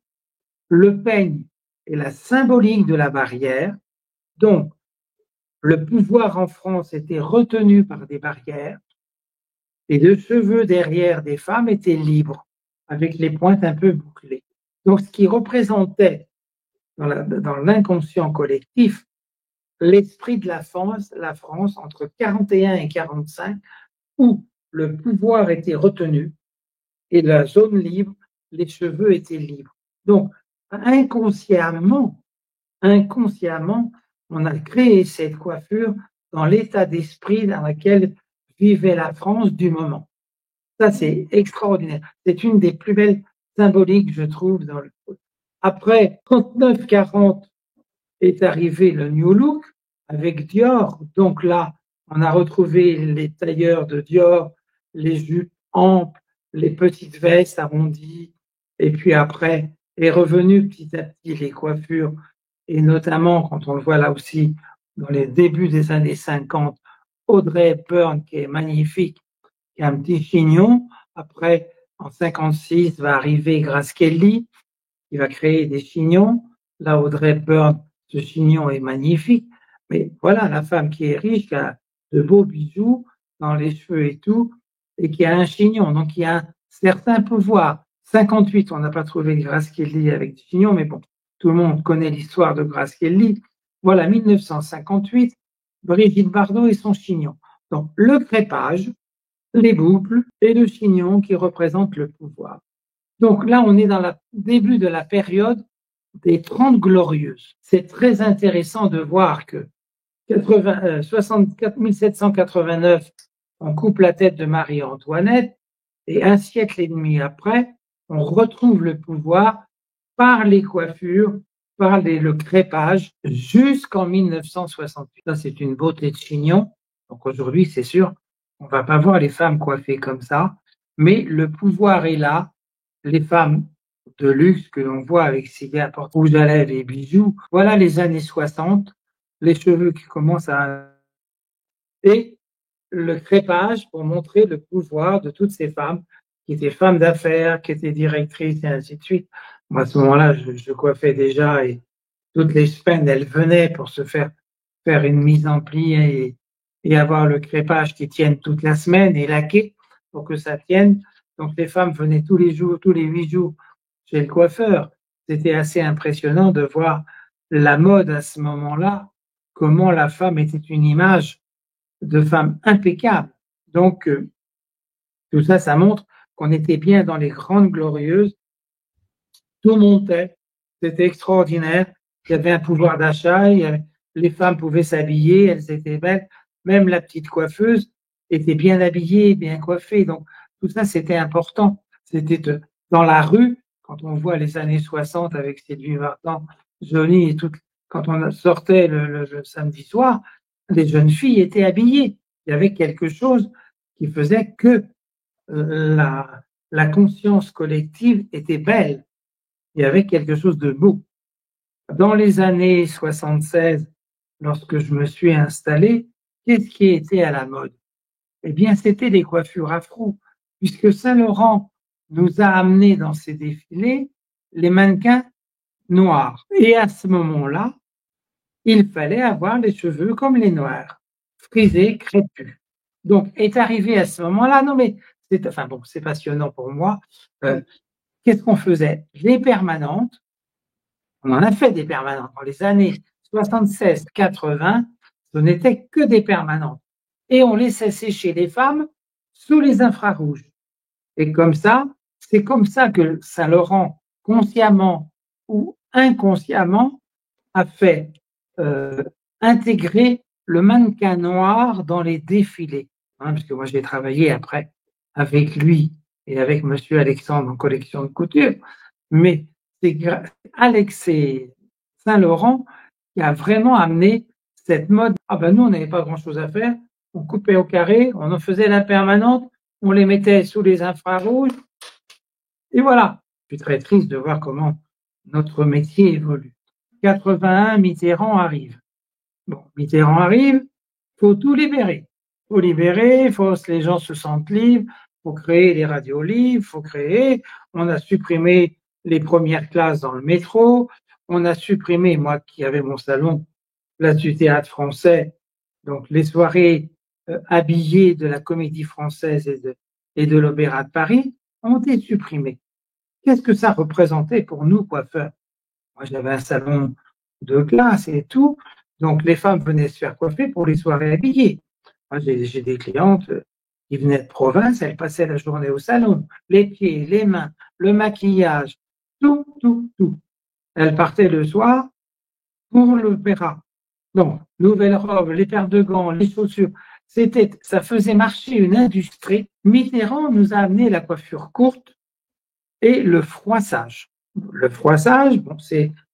Le peigne est la symbolique de la barrière. Donc, le pouvoir en France était retenu par des barrières. Et les cheveux derrière des femmes étaient libres, avec les pointes un peu bouclées. Donc, ce qui représentait dans l'inconscient collectif l'esprit de la France entre 41 et 45, où le pouvoir était retenu et la zone libre, les cheveux étaient libres. Donc, inconsciemment, on a créé cette coiffure dans l'état d'esprit dans lequel vivait la France du moment. Ça, c'est extraordinaire. C'est une des plus belles symboliques, je trouve, dans le foot. Après 39-40 est arrivé le New Look avec Dior. Donc là, on a retrouvé les tailleurs de Dior, les jupes amples, les petites vestes arrondies. Et puis après, est revenu petit à petit les coiffures. Et notamment, quand on le voit là aussi, dans les débuts des années 50, Audrey Hepburn, qui est magnifique, qui a un petit chignon. Après, en 56, va arriver Grace Kelly, qui va créer des chignons. Là, Audrey Hepburn, ce chignon est magnifique. Mais voilà, la femme qui est riche, qui a de beaux bijoux dans les cheveux et tout, et qui a un chignon. Donc, il y a un certain pouvoir. 58, on n'a pas trouvé Grace Kelly avec des chignons, mais bon, tout le monde connaît l'histoire de Grace Kelly. Voilà, 1958, Brigitte Bardot et son chignon. Donc, le crépage, les boucles et le chignon qui représentent le pouvoir. Donc là, on est dans le début de la période des 30 glorieuses. C'est très intéressant de voir que 1789, on coupe la tête de Marie-Antoinette et un siècle et demi après, on retrouve le pouvoir par les coiffures, par le crépage jusqu'en 1968. Ça, c'est une beauté de chignon. Donc aujourd'hui, c'est sûr, on va pas voir les femmes coiffées comme ça, mais le pouvoir est là. Les femmes de luxe que l'on voit avec cigare, rouge à lèvres et bijoux, voilà les années 60, les cheveux qui commencent à... Et le crépage pour montrer le pouvoir de toutes ces femmes qui étaient femmes d'affaires, qui étaient directrices et ainsi de suite. Moi, à ce moment-là, je coiffais déjà et toutes les semaines, elles venaient pour se faire une mise en pli et avoir le crépage qui tienne toute la semaine et laquer pour que ça tienne. Donc, les femmes venaient tous les jours, tous les 8 jours chez le coiffeur. C'était assez impressionnant de voir la mode à ce moment-là, comment la femme était une image de femme impeccable. Donc, tout ça, ça montre qu'on était bien dans les grandes glorieuses. Tout montait. C'était extraordinaire. Il y avait un pouvoir d'achat. Les femmes pouvaient s'habiller. Elles étaient belles. Même la petite coiffeuse était bien habillée, bien coiffée. Donc, tout ça, c'était important. C'était dans la rue, quand on voit les années 60 avec Sylvie Vartan, Johnny et tout, quand on sortait le samedi soir, les jeunes filles étaient habillées. Il y avait quelque chose qui faisait que la conscience collective était belle. Il y avait quelque chose de beau. Dans les années 76, lorsque je me suis installé, qu'est-ce qui était à la mode? Eh bien, c'était les coiffures afro, puisque Saint-Laurent nous a amené dans ses défilés les mannequins noirs. Et à ce moment-là, il fallait avoir les cheveux comme les noirs, frisés, crépus. Donc, est arrivé à ce moment-là, non mais, c'est passionnant pour moi. Qu'est-ce qu'on faisait? Les permanentes, on en a fait des permanentes. Dans les années 76-80, ce n'était que des permanentes. Et on laissait sécher les femmes sous les infrarouges. Et comme ça, c'est comme ça que Saint-Laurent, consciemment ou inconsciemment, a fait intégrer le mannequin noir dans les défilés. Parce que moi, j'ai travaillé après avec lui et avec Monsieur Alexandre en collection de couture. Mais c'est Alexis Saint-Laurent qui a vraiment amené cette mode. Ah ben nous, on n'avait pas grand-chose à faire. On coupait au carré, on en faisait la permanente, on les mettait sous les infrarouges. Et voilà. Je suis très triste de voir comment notre métier évolue. 81, Mitterrand arrive. Bon, Mitterrand arrive, faut tout libérer. Faut libérer, les gens se sentent libres, faut créer les radios libres, on a supprimé les premières classes dans le métro, on a supprimé, moi qui avais mon salon, place du théâtre français, donc les soirées habillées de la Comédie Française et de l'Opéra de Paris ont été supprimées. Qu'est-ce que ça représentait pour nous, coiffeurs? Moi, j'avais un salon de classe et tout, donc les femmes venaient se faire coiffer pour les soirées habillées. Moi, j'ai des clientes qui venaient de province, elles passaient la journée au salon, les pieds, les mains, le maquillage, tout. Elles partaient le soir pour l'opéra. Donc, nouvelle robe, les paires de gants, les chaussures, ça faisait marcher une industrie. Mitterrand nous a amené la coiffure courte et le froissage. Le froissage, bon,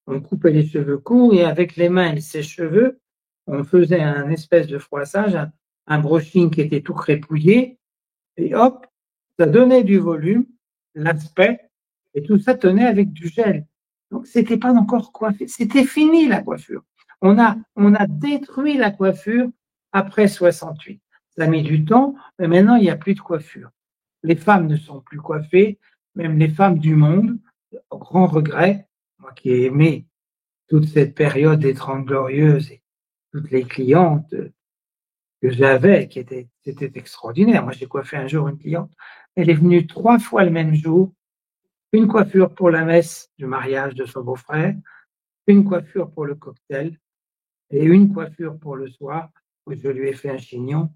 on coupait les cheveux courts et avec les mains et ses cheveux, on faisait un espèce de froissage, un brushing qui était tout crépouillé, et hop, ça donnait du volume, l'aspect, et tout ça tenait avec du gel. Donc, c'était pas encore coiffé. C'était fini, la coiffure. On a détruit la coiffure après 68. Ça a mis du temps, mais maintenant, il n'y a plus de coiffure. Les femmes ne sont plus coiffées, même les femmes du monde, au grand regret, moi qui ai aimé toute cette période des Trente Glorieuses et toutes les clientes que j'avais, c'était extraordinaire. Moi, j'ai coiffé un jour une cliente. Elle est venue 3 fois le même jour. Une coiffure pour la messe du mariage de son beau-frère, une coiffure pour le cocktail et une coiffure pour le soir où je lui ai fait un chignon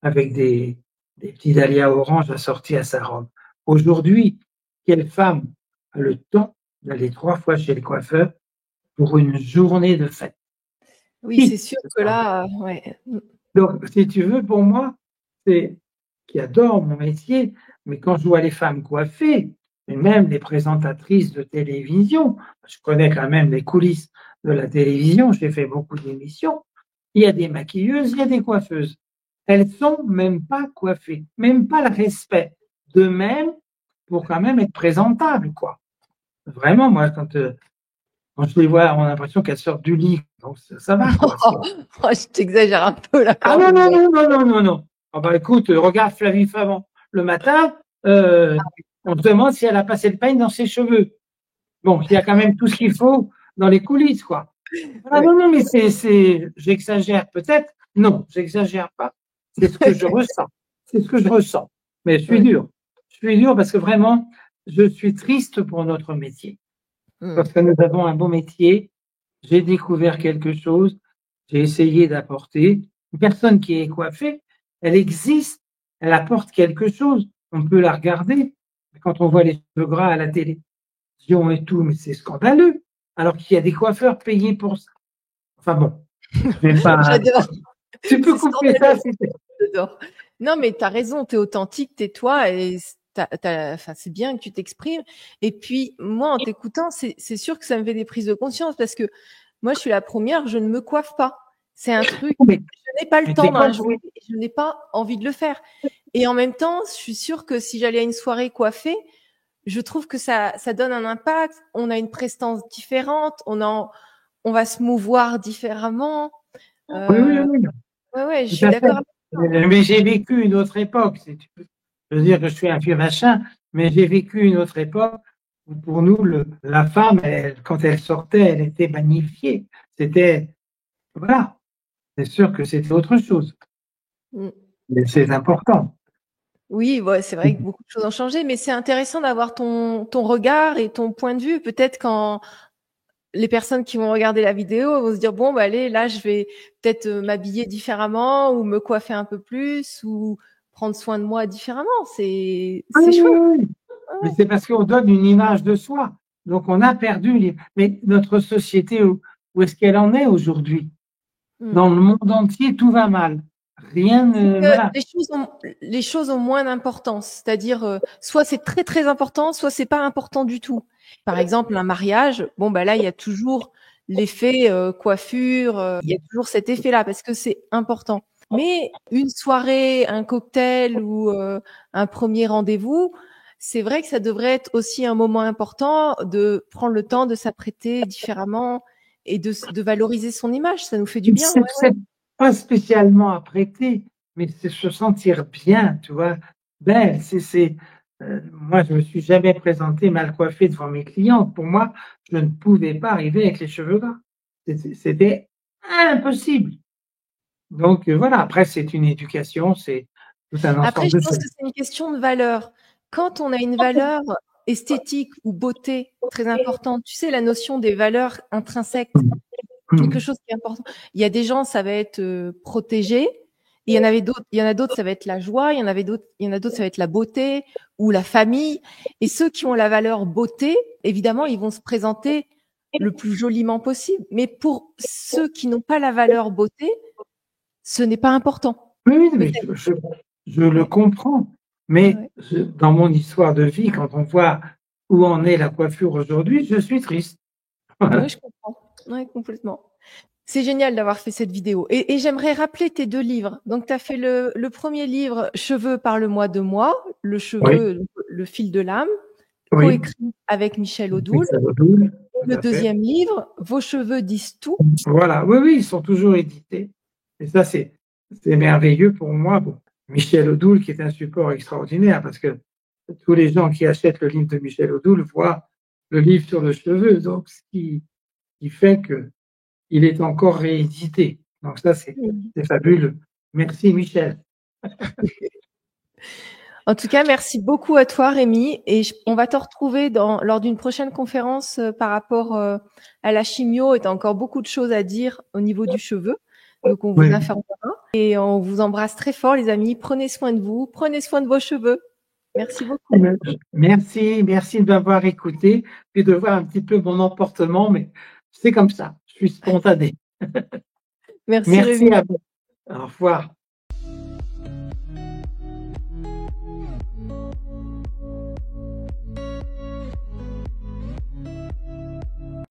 avec des petits dahlias orange assortis à sa robe. Aujourd'hui, quelle femme a le temps d'aller 3 fois chez le coiffeur pour une journée de fête? Oui, c'est sûr que là, ouais. Donc, si tu veux, pour moi, c'est qui adore mon métier, mais quand je vois les femmes coiffées, et même les présentatrices de télévision, je connais quand même les coulisses de la télévision, j'ai fait beaucoup d'émissions, il y a des maquilleuses, il y a des coiffeuses. Elles sont même pas coiffées, même pas le respect d'eux-mêmes pour quand même être présentables, quoi. Vraiment, moi, quand je les vois, on a l'impression qu'elles sortent du lit. Donc, ça va, quoi. Oh, je t'exagère un peu là Ah quand non, même. non, non, non, non, non, non. Ah bah écoute, regarde Flavie Favant. Le matin, on se demande si elle a passé le peigne dans ses cheveux. Bon, il y a quand même tout ce qu'il faut dans les coulisses, quoi. Ah Ouais. non, non, mais j'exagère peut-être. Non, j'exagère pas. C'est ce que je ressens. C'est ce que je ressens. Mais je suis Ouais. dur. Je suis dur parce que vraiment, je suis triste pour notre métier. Mm. Parce que nous avons un beau métier. J'ai découvert quelque chose. J'ai essayé d'apporter. Une personne qui est coiffée, elle existe. Elle apporte quelque chose. On peut la regarder. Quand on voit les cheveux gras à la télévision et tout, mais c'est scandaleux. Alors qu'il y a des coiffeurs payés pour ça. Enfin bon, je vais pas. J'adore. Tu peux C'est couper ça scandaleux. si J'adore. Non, mais tu as raison, tu es authentique, tu es toi et enfin, c'est bien que tu t'exprimes. Et puis, moi, en t'écoutant, c'est sûr que ça me fait des prises de conscience parce que moi, je suis la première, je ne me coiffe pas. C'est un truc, mais, je n'ai pas le mais temps t'es dans la comme journée, je n'ai pas envie de le faire. Et en même temps, je suis sûre que si j'allais à une soirée coiffée, je trouve que ça donne un impact. On a une prestance différente, on va se mouvoir différemment. oui, oui, Euh, oui, ouais, je tout suis à fait. d'accord avec toi. Mais j'ai vécu une autre époque, si tu veux. Je veux dire que je suis un vieux machin, mais j'ai vécu une autre époque où pour nous, la femme, quand elle sortait, elle était magnifiée. C'était, voilà, c'est sûr que c'était autre chose, Mm. mais c'est important. Oui, ouais, c'est vrai que beaucoup de choses ont changé, mais c'est intéressant d'avoir ton regard et ton point de vue. Peut-être quand les personnes qui vont regarder la vidéo vont se dire, bon, bah, allez, là, je vais peut-être m'habiller différemment ou me coiffer un peu plus ou prendre soin de moi différemment. Oui, C'est oui, chouette. oui. Mais Ouais. c'est parce qu'on donne une image de soi. Donc on a perdu mais notre société, où est-ce qu'elle en est aujourd'hui? Mm. Dans le monde entier, tout va mal. Rien C'est ne, que voilà. les choses ont moins d'importance. C'est-à-dire, soit c'est très très important, soit c'est pas important du tout. Par exemple, un mariage, bon bah là, il y a toujours l'effet coiffure, il y a toujours cet effet-là parce que c'est important. Mais une soirée, un cocktail ou un premier rendez-vous, c'est vrai que ça devrait être aussi un moment important de prendre le temps de s'apprêter différemment et de valoriser son image. Ça nous fait du bien. C'est pas spécialement apprêté, mais c'est se sentir bien, tu vois, belle. Moi, je me suis jamais présenté mal coiffé devant mes clientes. Pour moi, je ne pouvais pas arriver avec les cheveux gras. C'était impossible. Donc, voilà. Après, c'est une éducation, c'est tout un Après, ensemble je de pense choses. que c'est une question de valeur. Quand on a une valeur esthétique ou beauté très importante, tu sais, la notion des valeurs intrinsèques, quelque chose qui est important. Il y a des gens, ça va être protégé. Il y en a d'autres, ça va être la joie. Il y en a d'autres, ça va être la beauté ou la famille. Et ceux qui ont la valeur beauté, évidemment, ils vont se présenter le plus joliment possible. Mais pour ceux qui n'ont pas la valeur beauté, ce n'est pas important. Oui, mais je le comprends. Mais Ouais. dans mon histoire de vie, quand on voit où en est la coiffure aujourd'hui, je suis triste. Oui, je comprends. Ouais, complètement. C'est génial d'avoir fait cette vidéo. Et j'aimerais rappeler tes 2 livres. Donc, tu as fait le premier livre, Cheveux, parle-moi de moi, le Oui, cheveu, le fil de l'âme, oui, coécrit avec Michel oui, Odoul. ça va double, Et tout le à fait. deuxième livre, Vos cheveux disent tout. Voilà, oui, oui, ils sont toujours édités. Et ça, c'est merveilleux pour moi. Bon, Michel Odoul, qui est un support extraordinaire, parce que tous les gens qui achètent le livre de Michel Odoul voient le livre sur le cheveu, donc ce qui fait que il est encore réédité. Donc ça, c'est fabuleux. Merci Michel. En tout cas, merci beaucoup à toi, Rémi. Et on va te retrouver lors d'une prochaine conférence par rapport à la chimio. Et tu as encore beaucoup de choses à dire au niveau du cheveu. Donc, on vous Oui. informera. Et on vous embrasse très fort, les amis. Prenez soin de vous. Prenez soin de vos cheveux. Merci beaucoup. Merci de m'avoir écouté, puis de voir un petit peu mon emportement, mais c'est comme ça. Je suis spontané. Merci, Merci Rémi. à vous. Au revoir.